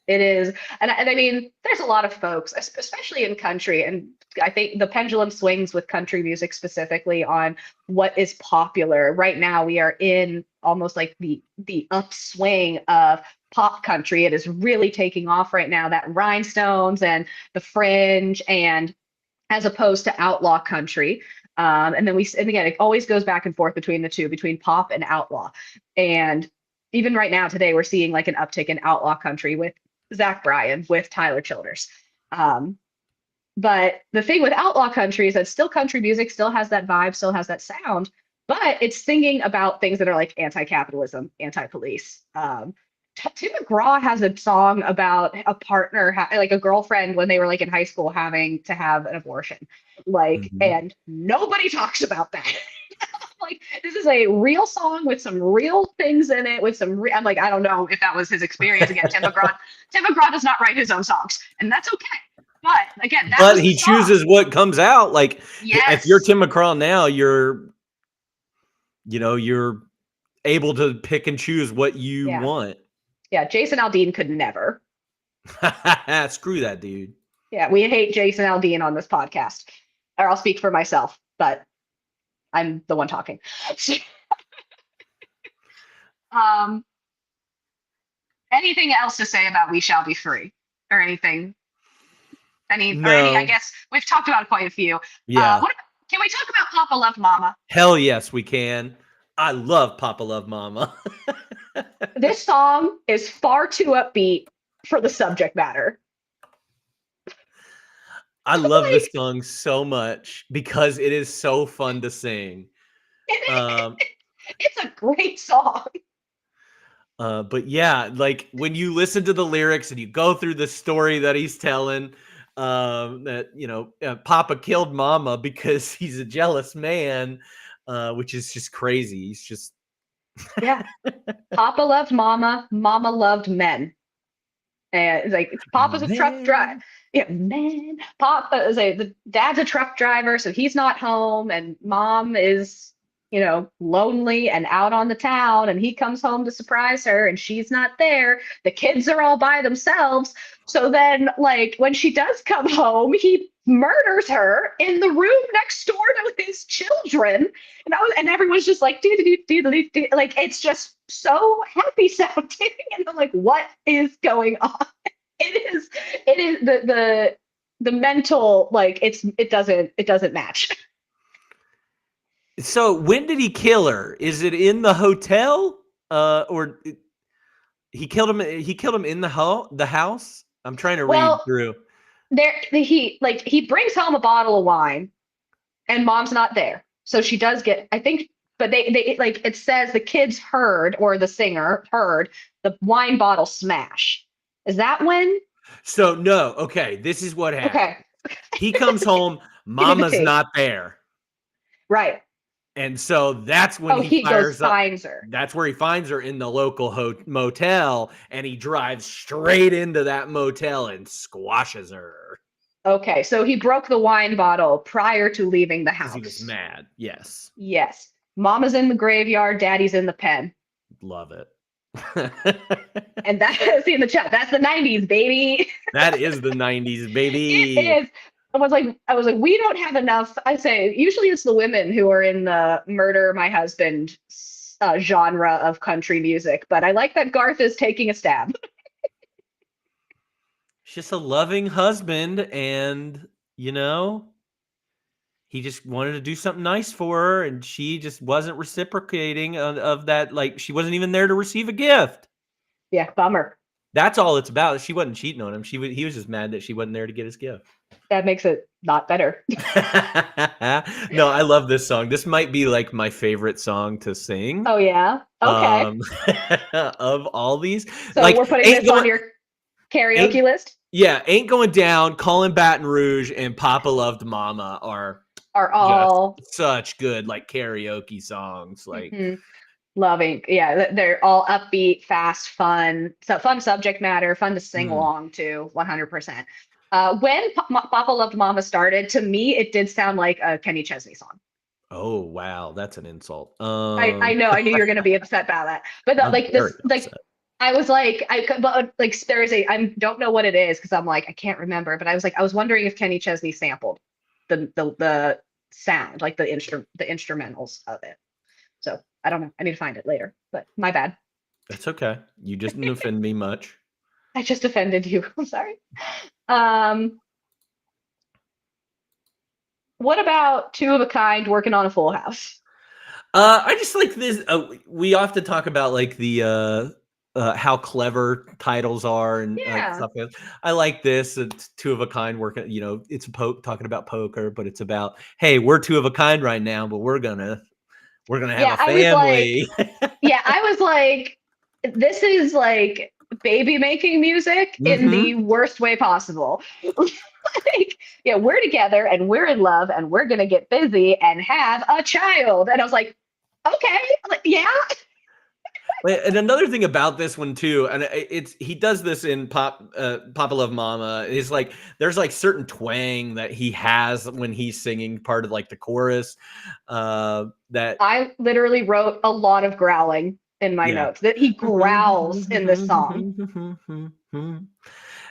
it is. And I mean, there's a lot of folks, especially in country, and I think the pendulum swings with country music specifically on what is popular. Right now, we are in almost like the upswing of pop country. It is really taking off right now. That rhinestones and the fringe, and as opposed to outlaw country. And then and again, it always goes back and forth between the two, between pop and outlaw. And even right now, today, we're seeing like an uptick in outlaw country with Zach Bryan, with Tyler Childers. Um, but the thing with outlaw country is that still country music still has that vibe, still has that sound, but it's singing about things that are like anti-capitalism, anti-police. Tim McGraw has a song about a partner, like a girlfriend, when they were like in high school, having to have an abortion. Like, mhm. and nobody talks about that. Like, this is a real song with some real things in it, with some. I'm like, I don't know if that was his experience. Again, Tim McGraw does not write his own songs, and that's okay. But again, that But was the he song. chooses what comes out. Like if you're Yes. Tim McCraw now, you're able to pick and choose what you Yeah. want. Yeah. Jason Aldean could never. Screw that dude. Yeah. We hate Jason Aldean on this podcast, or I'll speak for myself, but I'm the one talking. um, anything else to say about "We Shall Be Free" or anything? I No. guess we've talked about quite a few. Yeah. Can we talk about "Papa Love Mama"? Hell yes, we can. I love Papa Love Mama. This song is far too upbeat for the subject matter. I love this Like, song so much because it is so fun to sing. Um, it's a great song. but yeah, like when you listen to the lyrics and you go through the story that he's telling, that Papa killed Mama because he's a jealous man, which is just crazy. He's just Yeah. Papa loved Mama. Mama loved men. And it's like Papa's a truck driver. man. Yeah, man. Papa is the dad's a truck driver, so he's not home, and mom is, lonely and out on the town, and he comes home to surprise her, and she's not there. The kids are all by themselves. So then, like, when she does come home, he murders her in the room next door to his children. And everyone's just like, do, like, it's just so happy sounding. And I'm like, what is going on? It is the mental, like, it doesn't match. So when did he kill her? Is it in the hotel? Or he killed him? He killed him in the house. I'm trying to read Well, through. he brings home a bottle of wine, and mom's not there, so she does get, I think. But they like, it says the kids heard, or the singer heard, the wine bottle smash. Is that when? So no, okay. This is what happened. Okay, He comes home. give me the Mama's tea. not there. Right. And so that's when Oh, he he goes fires up. finds her. That's where he finds her, in the local motel, and he drives straight into that motel and squashes her Okay, so he broke the wine bottle prior to leaving the because he was house. mad. Yes. Yes. Mama's in the graveyard, daddy's in the pen. Love it. And that, see in the chat, that's the 90s, baby. That is the 90s, It baby. is. I was like, we don't have enough. I say, usually it's the women who are in the murder my husband genre of country music, but I like that Garth is taking a stab. He's just a loving husband, and he just wanted to do something nice for her, and she just wasn't reciprocating of that. Like, she wasn't even there to receive a gift. Yeah, bummer. That's all it's about. She wasn't cheating on him. He was just mad that she wasn't there to get his gift. That makes it not better. No, I love this song. This might be like my favorite song to sing. Oh, yeah. Okay. Of all these, So like, we're putting ain't this on going, your karaoke ain't list? yeah, ain't going down. Calling Baton Rouge and Papa Loved Mama are Are just all such good, like, karaoke songs. Like, mhm, loving. Yeah, they're all upbeat, fast, fun. So fun subject matter, fun to sing hmm. along to 100%. When Papa Loved Mama started, to me, it did sound like a Kenny Chesney song. Oh wow, that's an insult. I know, I knew you were going to be upset about that. But I'm like very this, like, upset. I was like, but like, there's I don't know what it is, because I'm like, I can't remember. But I was wondering if Kenny Chesney sampled the sound, like the instrumentals of it. So I don't know. I need to find it later. But my bad. That's okay. You just didn't offend me much. I just offended you. I'm sorry. Um, what about Two of a Kind working on a Full House? I just like this. We often talk about, like, the how clever titles are and Yeah. stuff. I like this. It's two of a kind working. It's a talking about poker, but it's about, hey, we're two of a kind right now, but we're gonna have Yeah, a family. I was like, this is like baby making music in Hmm. the worst way possible. Like, yeah, we're together and we're in love and we're gonna get busy and have a child. And I was like, okay, like, yeah. And another thing about this one too, and he does this in Papa Love Mama, is like there's like certain twang that he has when he's singing part of, like, the chorus. That I literally wrote a lot of growling in my Yeah. notes, that he growls in this song.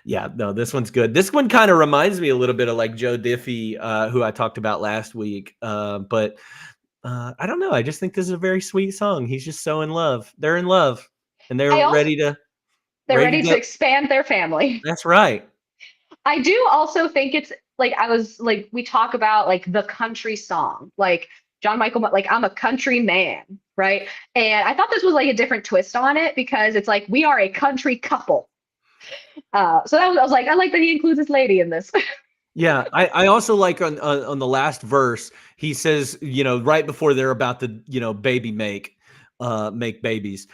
Yeah, no, this one's good. This one kind of reminds me a little bit of, like, Joe Diffie, who I talked about last week. But I don't know. I just think this is a very sweet song. He's just so in love. They're in love, and they're I also they're ready ready to to go. expand their family. That's right. I do also think it's like I was like we talk about like the country song, like John Michael, like I'm a country man, right? And I thought this was like a different twist on it because it's like we are a country couple. So that was I was like I like that he includes this lady in this. Yeah, I also like on the last verse, he says, right before they're about to, baby make babies.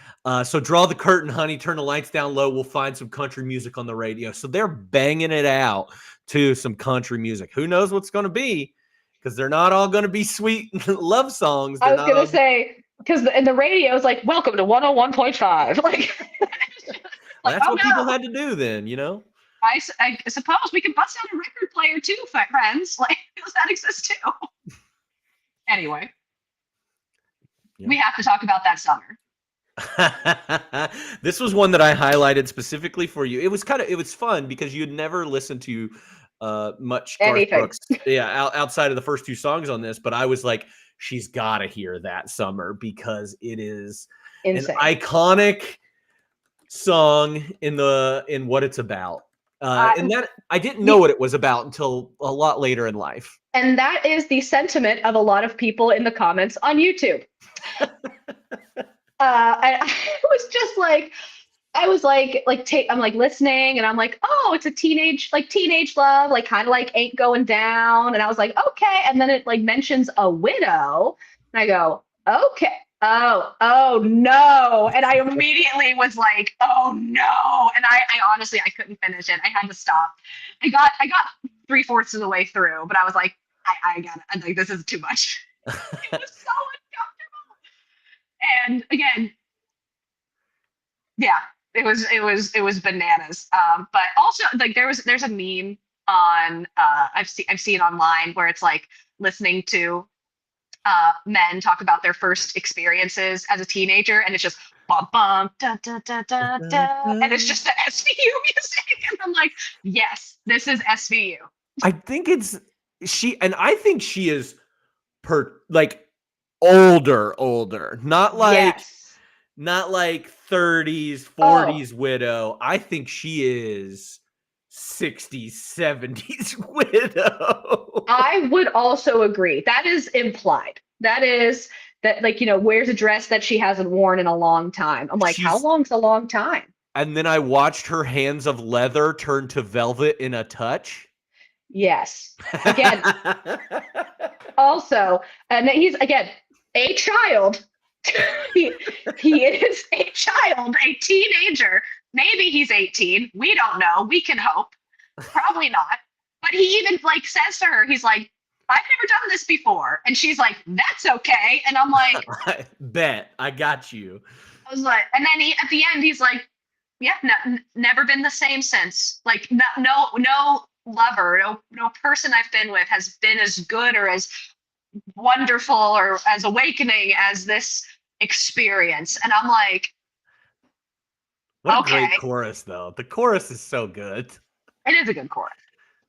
So draw the curtain, honey, turn the lights down low. We'll find some country music on the radio. So they're banging it out to some country music. Who knows what's going to be? Because they're not all going to be sweet love songs. I They're was not gonna all. say because in the radio is like welcome to 101.5, like like That's oh what people no. had to do then. I suppose we can bust out a record player too, friends. Like, does that exist too? Anyway, Yeah. we have to talk about that summer. This was one that I highlighted specifically for you. It was fun because you'd never listened to much Garth Anything Brooks, outside of the first two songs on this, but I was like, she's got to hear that summer because it is an insane. iconic song in what it's about. And that I didn't know what it was about until a lot later in life. And that is the sentiment of a lot of people in the comments on YouTube. I was just like, I was I'm like listening, and I'm like, oh, it's a teenage love, like kind of like Ain't Going Down, and I was like, okay, and then it like mentions a widow, and I go, okay, oh no, and I immediately was like, oh no, and I honestly I couldn't finish it, I had to stop. I got 3/4 of the way through, but I was like, I got it, I'm like this is too much. It was so uncomfortable, and again, yeah, it was bananas. But also like there's a meme on I've seen online where it's like listening to men talk about their first experiences as a teenager, and it's just bum bum da da da da da, and it's just the SVU music, and I'm like, yes, this is SVU. I think I think she is like older, Yes. not like 30s, Oh, 40s widow. I think she is 60s, 70s widow. I would also agree. That is implied. That is that like wears a dress that she hasn't worn in a long time. I'm like, how She's long's a long time? And then I watched her hands of leather turn to velvet in a touch. Yes. Again, also, and he's again a child. he, he is a child, a teenager. Maybe he's 18. We don't know. We can hope. Probably not. But he even like says to her, he's like, I've never done this before. And she's like, that's okay. And I'm like, I bet I got you. I was like, and then at the end, he's like, yeah, no, never been the same since. Like, no lover, no person I've been with has been as good or as wonderful or as awakening as this experience. And I'm like, What a okay, great chorus, though. The chorus is so good. it is a good chorus.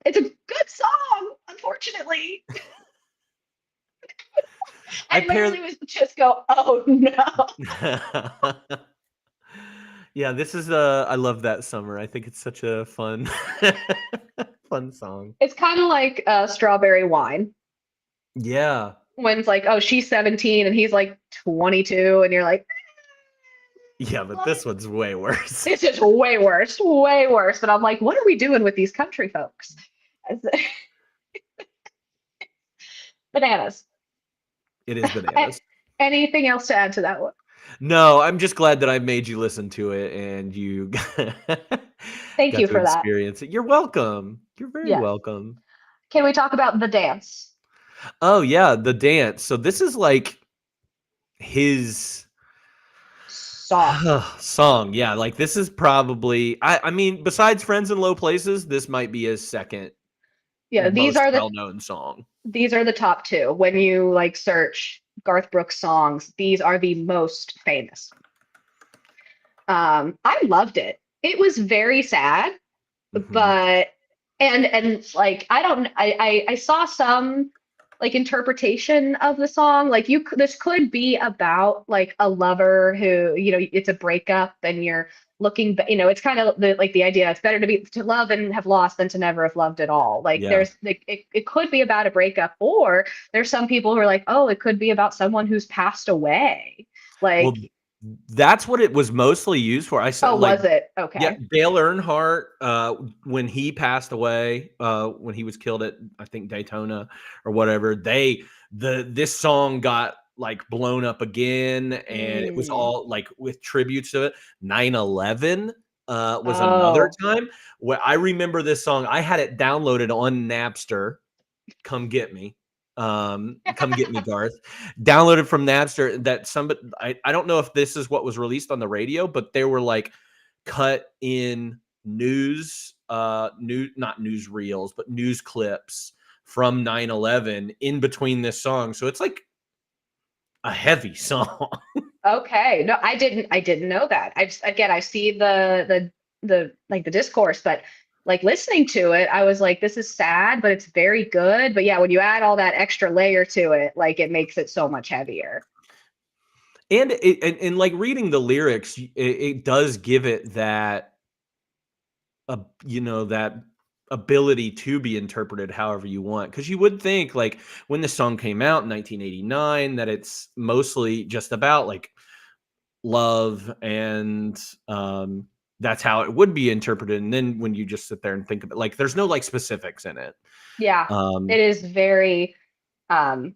It's a good song, unfortunately. I literally was just go, oh no. Yeah, this is I love that summer. I think it's such a fun fun song. It's kind of like strawberry wine. Yeah. When it's like, oh, she's 17 and he's like 22, and you're like, Yeah, but this one's way worse. this is way worse, way worse. But I'm like, what are we doing with these country folks? Bananas. It is bananas. Anything else to add to that one? No, I'm just glad that I made you listen to it and you Thank got you to for that. experience it. You're welcome. You're very Yeah. welcome. Can we talk about the dance? Oh yeah, the dance. So this is like his Song. song. Yeah, like this is probably I mean, besides Friends in Low Places, this might be his second Yeah, most well-known song. these are the top two. When you like search Garth Brooks songs, these are the most famous. I loved it. It was very sad, Mhm. but and like I don't I saw some like interpretation of the song. Like this could be about like a lover who, it's a breakup and you're looking, it's kind of the idea it's better to love and have lost than to never have loved at all. Like Yeah. there's like it could be about a breakup, or there's some people who are like, oh, it could be about someone who's passed away. Well, Like, that's what it was mostly used for. I said, oh, like, was it? yeah, Okay. Dale Earnhardt, when he passed away, when he was killed at, I think, Daytona or whatever, this song got like blown up again, and it was Mm. all like with tributes to it. 9/11 was another Oh. time where I remember this song. I had it downloaded on Napster. Come get me. Come get me, Garth. Downloaded from Napster. That somebody, I don't know if this is what was released on the radio, but they were like cut in not news reels, but news clips from 9/11 in between this song. So it's like a heavy song. Okay. No, I didn't know that. I see the like the discourse, but like listening to it, I was like, this is sad, but it's very good. But yeah, when you add all that extra layer to it, like it makes it so much heavier. And like reading the lyrics, it does give it that that ability to be interpreted however you want, because you would think, like, when the song came out in 1989, that it's mostly just about like love, and that's how it would be interpreted. And then when you just sit there and think of it, like, there's no like specifics in it. Yeah, um it is very um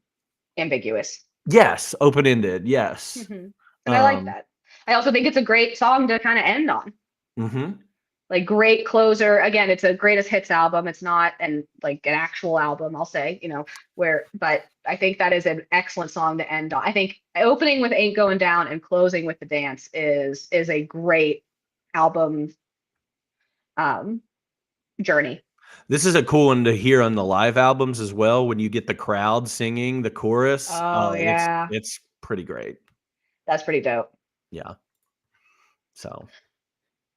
ambiguous. yes, open-ended, yes. Hmm. And I like um that. I also think it's a great song to kind of end on. mhm. Like great closer. Again, it's a greatest hits album. It's not an actual album, I'll say, but I think that is an excellent song to end on. I think opening with Ain't Going Down and closing with The Dance is a great album um journey. This is a cool one to hear on the live albums as well, when you get the crowd singing the chorus. Oh yeah. It's pretty great. That's pretty dope. Yeah. So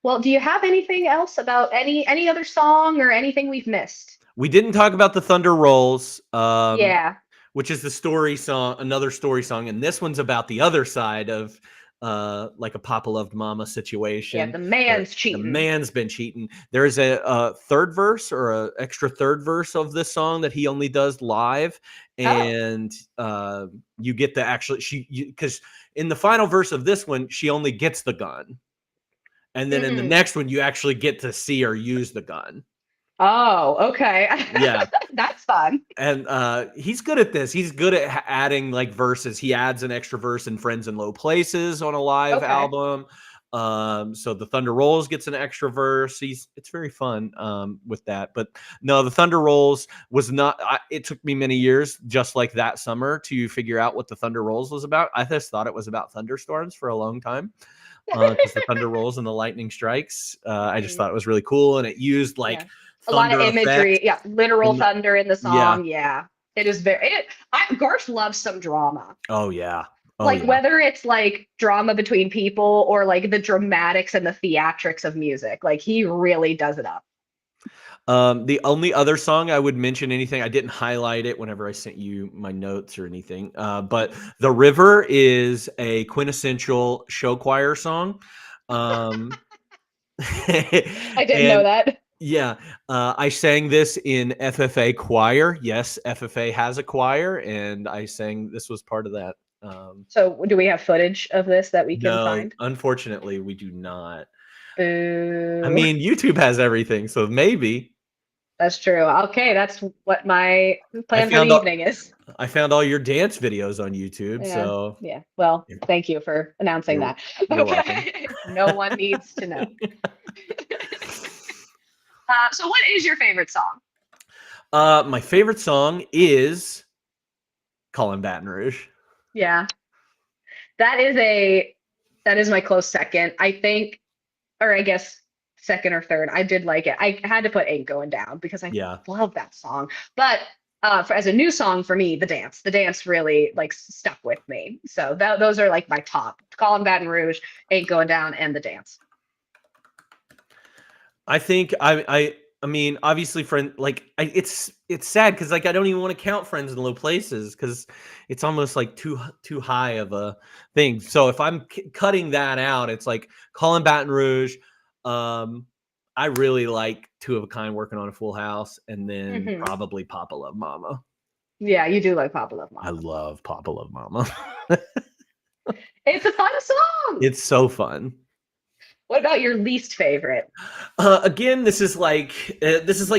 Well, do you have anything else about any other song or anything we've missed? we didn't talk about the Thunder Rolls, Yeah. which is the story song, another story song, and this one's about the other side of like a Papa Loved Mama Yeah, situation the where man's the cheating. man's been cheating. There's a third verse, or a extra third verse of this song that he only does live, Oh. and you get the actually because in the final verse of this one, she only gets the gun, and then in the Mm. next one, you actually get to see her use the gun. Oh, okay. Yeah. That's fun. And he's good at this. He's good at adding like verses. He adds an extra verse in Friends in Low Places on a live Okay. album. So the Thunder Rolls gets an extra verse. It's very fun with that. But no, the Thunder Rolls was not. It took me many years, just like that summer, to figure out what the Thunder Rolls was about. I just thought it was about thunderstorms for a long time, because the thunder rolls and the lightning strikes. I just Mhm. thought it was really cool, and it used Yeah. like A lot of thunder effects. imagery. Yeah, literal In the, thunder in the yeah. song. Yeah. It is Garth loves some drama. Oh yeah. Oh Like yeah. whether it's like drama between people or like the dramatics and the theatrics of music. Like he really does it up. The only other song I would mention, anything, I didn't highlight it whenever I sent you my notes or anything, but Mhm. "The River" is a quintessential show choir song. Um, I didn't know and that. yeah, I sang this in FFA choir. Yes, FFA has a choir, and I sang. This was part of that. So do we have footage of this that we can No, find? unfortunately, we do not. I Boo. mean, YouTube has everything, so maybe. That's true. Okay, that's what my I plan for the found all evening is. I found all your dance videos on YouTube, Yeah. so Yeah. Well, thank you for announcing you're that. you're welcome. Okay. No one needs to know. So what is your favorite song? My favorite song is "Callin' Baton Rouge." Yeah. That is my close second. I think, or I guess second or third. I did like it. I had to put Ain't Going Down because I Yeah. love that song. But as a new song for me, The Dance really like stuck with me. So those are like my top. Callin' Baton Rouge, Ain't Going Down, and The Dance. I think I mean, obviously, it's sad because like I don't even want to count Friends in Low Places because it's almost like too high of a thing. So if I'm cutting that out, it's like Colin Baton Rouge. Um, I really like Two of a Kind, Working on a Full House, and then Hmm. probably Papa Love Mama. Yeah, you do like Papa Love I Mama. love Papa Love Mama. It's a fun song. It's so fun. What about your least favorite? Again, this is like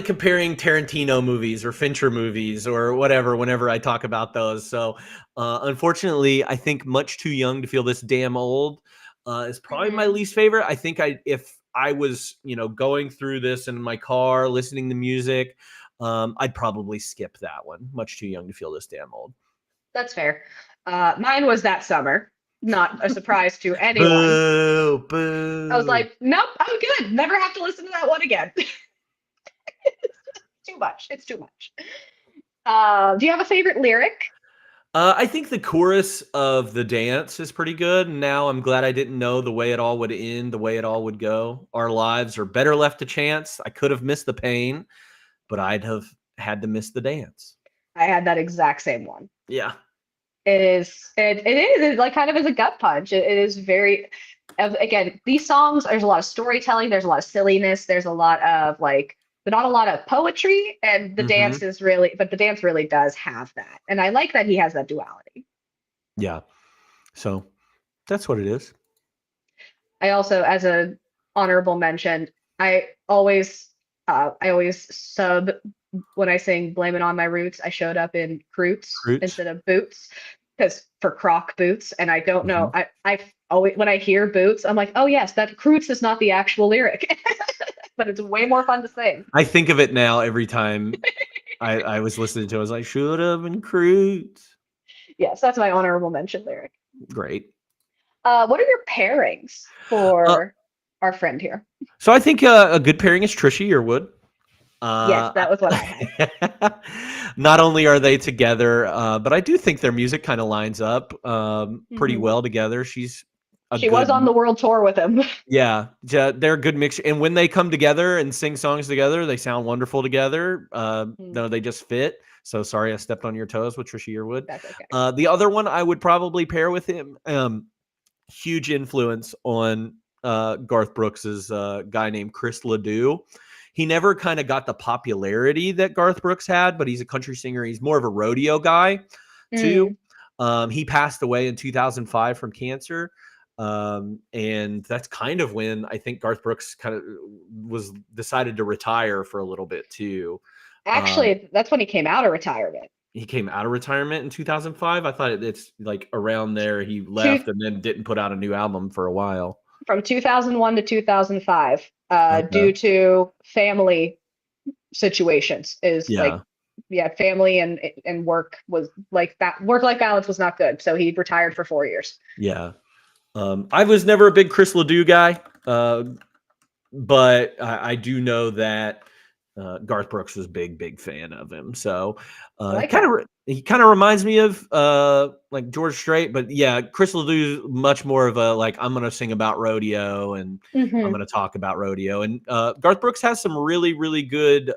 comparing Tarantino movies or Fincher movies or whatever. Whenever I talk about those, so unfortunately, I think Much Too Young to Feel This Damn Old is probably my Hmm. least favorite. I think if I was going through this in my car listening to music, I'd probably skip that one. Much Too Young to Feel This Damn Old. That's fair. Mine was That Summer. Not a surprise to anyone. Boo, I was boo. like, nope, I'm good. Never have to listen to that one again. Too much. It's too much. Do you have a favorite lyric? I think the chorus of the dance is pretty good. And now I'm glad I didn't know the way it all would end, the way it all would go. Our lives are better left to chance. I could have missed the pain, but I'd have had to miss the dance. I had that exact same one. Yeah. It is like kind of as a gut punch. It is very, again, these songs, there's a lot of storytelling, there's a lot of silliness, there's a lot of like, but not a lot of poetry. And Hmm. but the dance really does have that. And I like that he has that duality. Yeah. So that's what it is. I also, as a honorable mention, I always I always sub when I sing Blame It On My Roots, I showed up in Croots Roots. instead of Boots because for Croc boots. And I don't know, Hmm. I always when I hear boots, I'm like, oh yes, that Croots is not the actual lyric, but it's way more fun to sing. I think of it now every time I was listening to it. I was like, should have been Roots. Yes, that's my honorable mention lyric. Great. What are your pairings Uh, for our friend here? so I think a good pairing is Trisha Yearwood. Yes, Uh, that was what I had. Not only are they together, but I do think their music kind of lines up pretty Hmm. well together. She's a She was good, on the world tour with him. yeah, they're a good mix. And when they come together and sing songs together, they sound wonderful together. No, they just fit. So sorry, I stepped on your toes with Trisha Yearwood. That's okay. The other one I would probably pair with him. Huge influence on Garth Brooks's guy named Chris Ledoux. He never kind of got the popularity that Garth Brooks had, but he's a country singer. He's more of a rodeo guy too. Mm. He passed away in 2005 from cancer. And that's kind of when I think Garth Brooks kind of was decided to retire for a little bit too. Um, Actually, that's when he came out of retirement. he came out of retirement in 2005. I thought it's like around there he Two, left and then didn't put out a new album for a while. from 2001 to 2005, Okay. due to family situations, is like, Yeah. yeah, family and work was like that. Work-life balance was not good, so he retired for 4 years. Yeah. I was never a big Chris Ledoux guy, but I do know that Garth Brooks was a big fan of him. So I like that. he kind of reminds me of like George Strait, but yeah, Chris Ledoux much more of a like I'm going to sing about rodeo and I'm Hmm. going to talk about rodeo. And Garth Brooks has some really good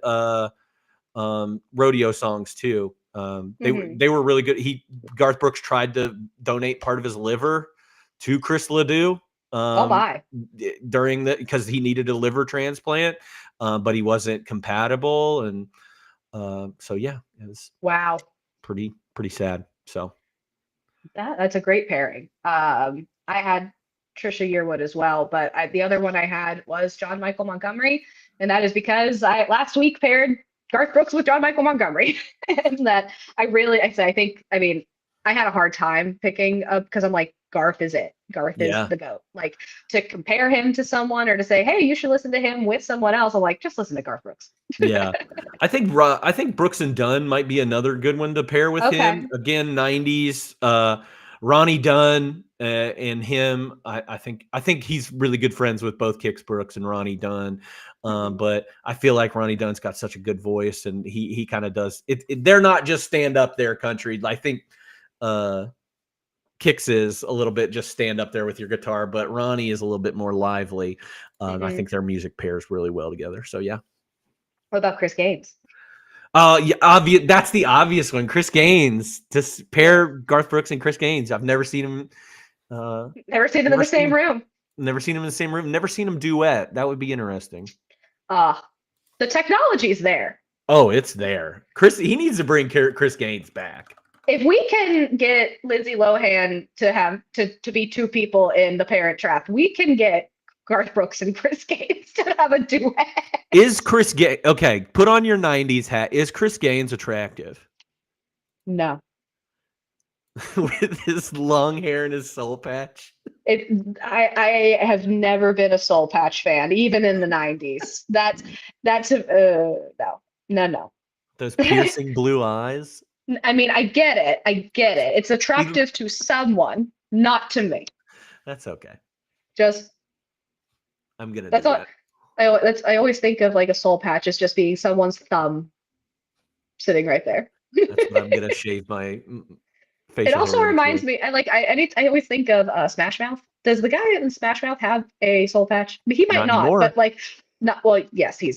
rodeo songs too. Hmm. They were really good. Garth Brooks tried to donate part of his liver to Chris Ledoux Oh um, my! during the because he needed a liver transplant, but he wasn't compatible, and so yeah, it was Wow, pretty sad. So that's a great pairing. I had Trisha Yearwood as well, but the other one I had was John Michael Montgomery, and that is because I last week paired Garth Brooks with John Michael Montgomery, and that I think, I mean, I had a hard time picking up because I'm like, Garth is it. Garth is yeah, the GOAT. Like, to compare him to someone or to say, hey, you should listen to him with someone else, I'm like, just listen to Garth Brooks. yeah. I think Brooks and Dunn might be another good one to pair with him. Okay. Again, 90s. Ronnie Dunn and him. I think he's really good friends with both Kix Brooks and Ronnie Dunn. Mhm. But I feel like Ronnie Dunn's got such a good voice, and he kind of does it. They're not just stand up there country. I think uh, Kix is a little bit just stand up there with your guitar, but Ronnie is a little bit more lively. I Mhm. think their music pairs really well together. So yeah. What about Chris Gaines? Yeah, obvious. That's the obvious one. Chris Gaines. Just Yeah. pair Garth Brooks and Chris Gaines. I've never seen him. Never seen them in Never the seen same him. room. Never seen him in the same room. Never seen him duet. That would be interesting. The technology's there. Oh, it's there. Chris. He needs to bring Chris Gaines back. If we can get Lindsay Lohan to have to be two people in The Parent Trap, we can get Garth Brooks and Chris Gaines to have a duet. Is Chris Gaines okay? Put on your '90s hat. Is Chris Gaines attractive No. with his long hair and his soul patch? I have never been a Soul Patch fan, even in the 90s. That's no. Those piercing blue eyes. I mean, I get it. It's He, attractive to someone, not to me. that's okay. Just I'm gonna that's do all. that. I always think of like a soul patch as just being someone's thumb sitting right there. That's what I'm gonna shave my It facial also hair reminds into. me, I always think of Smash Mouth. Does the guy in Smash Mouth have a soul patch? He might Not not, but anymore. like, not well. Yes, he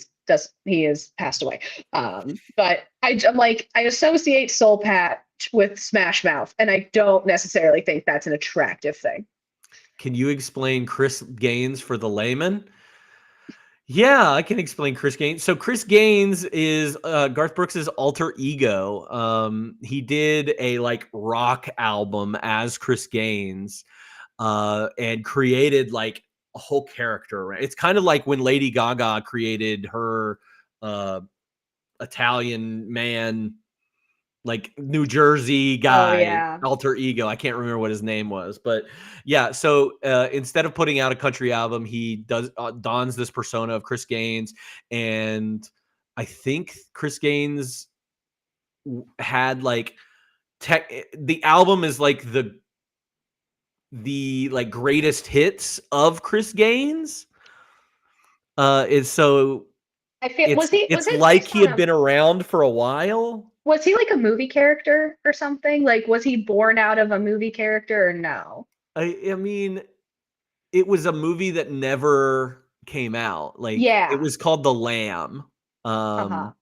is passed away. But I'm like, I associate soul patch with Smash Mouth, and I don't necessarily think that's an attractive thing. Can you explain Chris Gaines for the layman? Yeah, I can explain Chris Gaines. So Chris Gaines is Garth Brooks's alter ego. He did a like rock album as Chris Gaines, and created like a whole character. It's kind of like when Lady Gaga created her uh, Italian man, like New Jersey Oh guy, yeah. alter ego. I can't remember what his name was, but yeah. So instead of putting out a country album, he does dons this persona of Chris Gaines, and I think Chris Gaines had like tech. The album is like the like greatest hits of Chris Gaines. Is so I feel was it's it like based he on had a been around for a while. was he like a movie character or something? Like was he born out of a movie character or no? I mean, it was a movie that never came out. Like it Yeah. was called The Lamb. Uh-huh.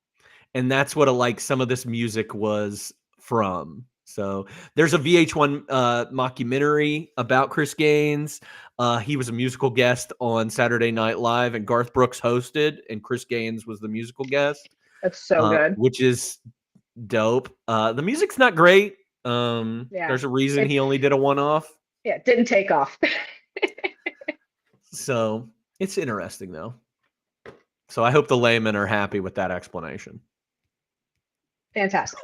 And that's what like some of this music was from. So there's a VH1 mockumentary about Chris Gaines. He was a musical guest on Saturday Night Live, and Garth Brooks hosted, and Chris Gaines was the musical guest, That's so good. which is dope. The music's not great. Yeah. There's a reason It he only did a one-off. yeah, didn't take off. So it's interesting though. So I hope the laymen are happy with that explanation. Fantastic.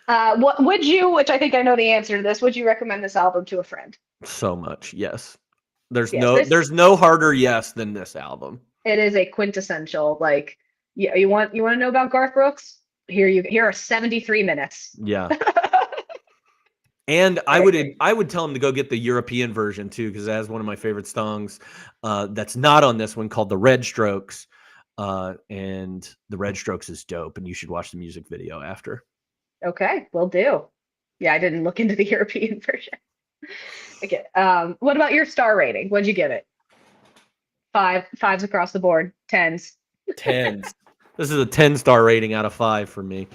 What would you, which I think I know the answer to this, would you recommend this album to a friend? So much, yes. Yes, this There's no harder yes than this album. it is a quintessential like you want to know about Garth Brooks? Here are 73 minutes. Yeah. And Very great. I would tell him to go get the European version too, because it has one of my favorite songs that's not on this one called The Red Strokes. And The Red Strokes is dope, and you should watch the music video after. Okay, will do. Yeah, I didn't look into the European version. Okay. What about your star rating? What'd you give it? Fives across the board, tens. Tens. This is a 10-star rating out of 5 for me.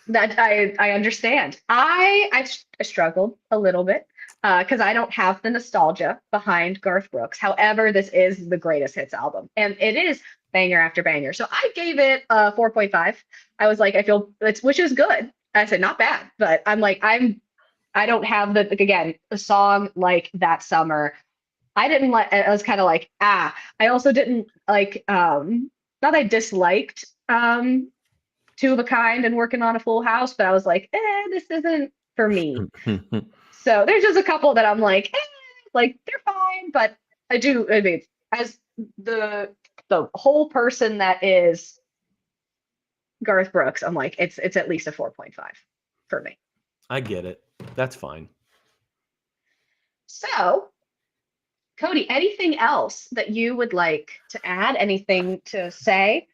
That I understand. I struggled a little bit because I don't have the nostalgia behind Garth Brooks. However, this is the greatest hits album, and it is banger after banger. So I gave it a 4.5. I was like, I feel it's which is good. I said not bad, but I'm like I don't have the like, again a song like That Summer. I didn't like. I was kind of like I also didn't like. Not that I disliked Two of a Kind and Working on a Full House, but I was like, this isn't for me. So there's just a couple that I'm like they're fine, but I mean, as the whole person that is Garth Brooks, I'm like, it's at least a 4.5 for me. I get it. That's fine. So, Cody, anything else that you would like to add? Anything to say?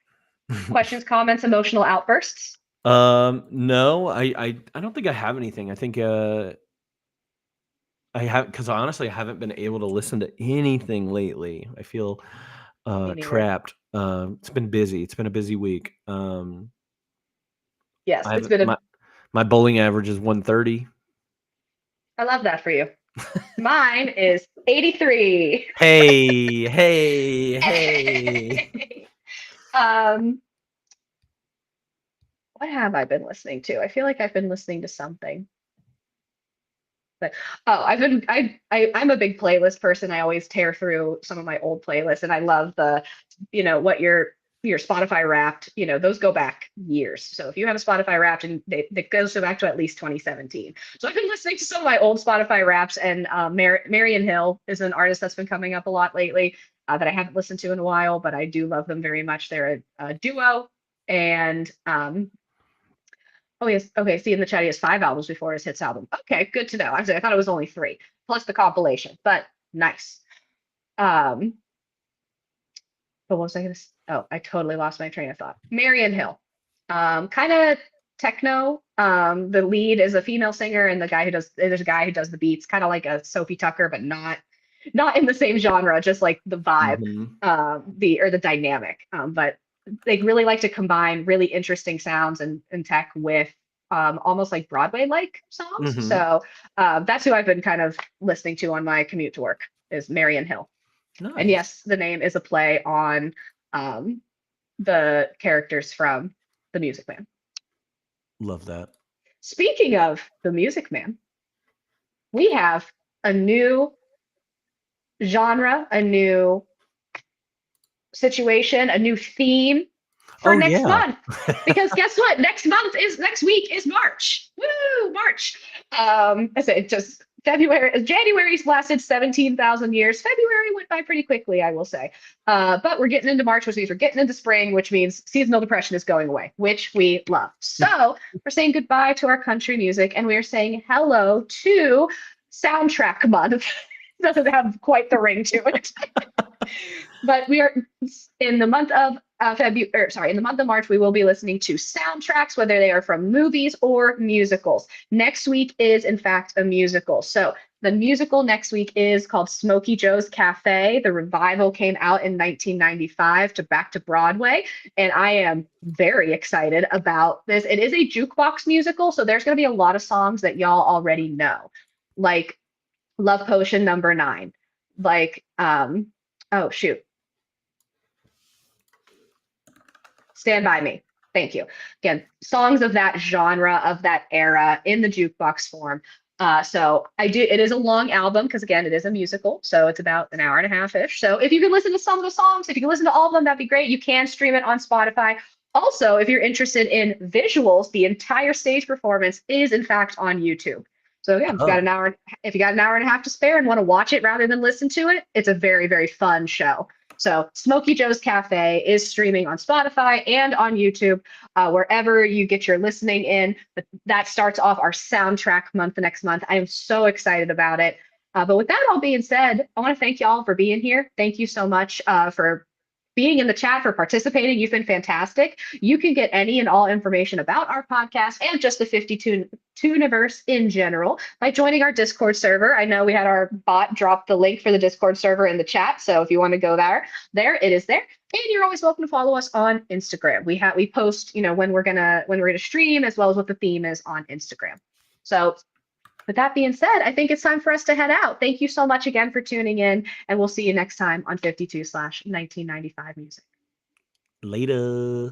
Questions, comments, emotional outbursts? No, I don't think I have anything. I think I have because honestly I haven't been able to listen to anything lately. I feel Me neither. trapped. It's been busy. It's been a busy week. Yes, I it's have been a. my bowling average is 130. I love that for you. Mine is 83. Hey, hey, hey. um, what have I been listening to? I feel like I've been listening to something. But oh, I'm a big playlist person. I always tear through some of my old playlists, and I love the, what your Spotify Wrapped. Those go back years. So if you have a Spotify Wrapped, and that goes back to at least 2017. So I've been listening to some of my old Spotify Wraps, and Marion Hill is an artist that's been coming up a lot lately that I haven't listened to in a while, but I do love them very much. They're a duo, and oh, yes. Okay. See, in the chat, he has 5 albums before his hits album. Okay, good to know. I thought it was only three plus the compilation, but nice. Um, but what was I going to? Oh, I totally lost my train of thought. Marion Hill, kind of techno. The lead is a female singer, and there's a guy who does the beats, kind of like a Sophie Tucker, but not in the same genre, just like the vibe, Mhm. the dynamic. But they really like to combine really interesting sounds and tech with almost like Broadway like songs. Mhm. So that's who I've been kind of listening to on my commute to work is Marion Hill. And Nice. yes, the name is a play on um, the characters from The Music Man. Love that. Speaking of The Music Man, we have a new genre, a new situation, a new theme for Oh next yeah. month. Because guess what? Next week is March. Woo, March. I said just January's lasted 17,000 years. February went by pretty quickly, I will say. But we're getting into March, which means we're getting into spring, which means seasonal depression is going away, which we love. So we're saying goodbye to our country music and we are saying hello to soundtrack month. Doesn't have quite the ring to it. But we are in the month of in the month of March, we will be listening to soundtracks, whether they are from movies or musicals. Next week is, in fact, a musical. So the musical next week is called Smokey Joe's Cafe. The revival came out in 1995 to back to Broadway, and I am very excited about this. It is a jukebox musical, so there's going to be a lot of songs that y'all already know, like Love Potion number 9, like oh shoot, Stand By Me. Thank you. Again, songs of that genre, of that era in the jukebox form. So it is a long album because again, it is a musical. So it's about an hour and a half ish. So if you can listen to some of the songs, if you can listen to all of them, that'd be great. You can stream it on Spotify. Also, if you're interested in visuals, the entire stage performance is in fact on YouTube. So again, Oh, if you got an hour and a half to spare and want to watch it rather than listen to it, it's a very, very fun show. So Smokey Joe's Cafe is streaming on Spotify and on YouTube, wherever you get your listening in. But that starts off our soundtrack month next month. I am so excited about it. But with that all being said, I want to thank y'all for being here. Thank you so much for being in the chat, for participating. You've been fantastic. You can get any and all information about our podcast and just the 52 universe in general by joining our Discord server. I know we had our bot drop the link for the Discord server in the chat, so if you want to go there it is there. And you're always welcome to follow us on Instagram. We post, when we're gonna stream, as well as what the theme is on Instagram. So with that being said, I think it's time for us to head out. Thank you so much again for tuning in, and we'll see you next time on 52/1995 Music. later.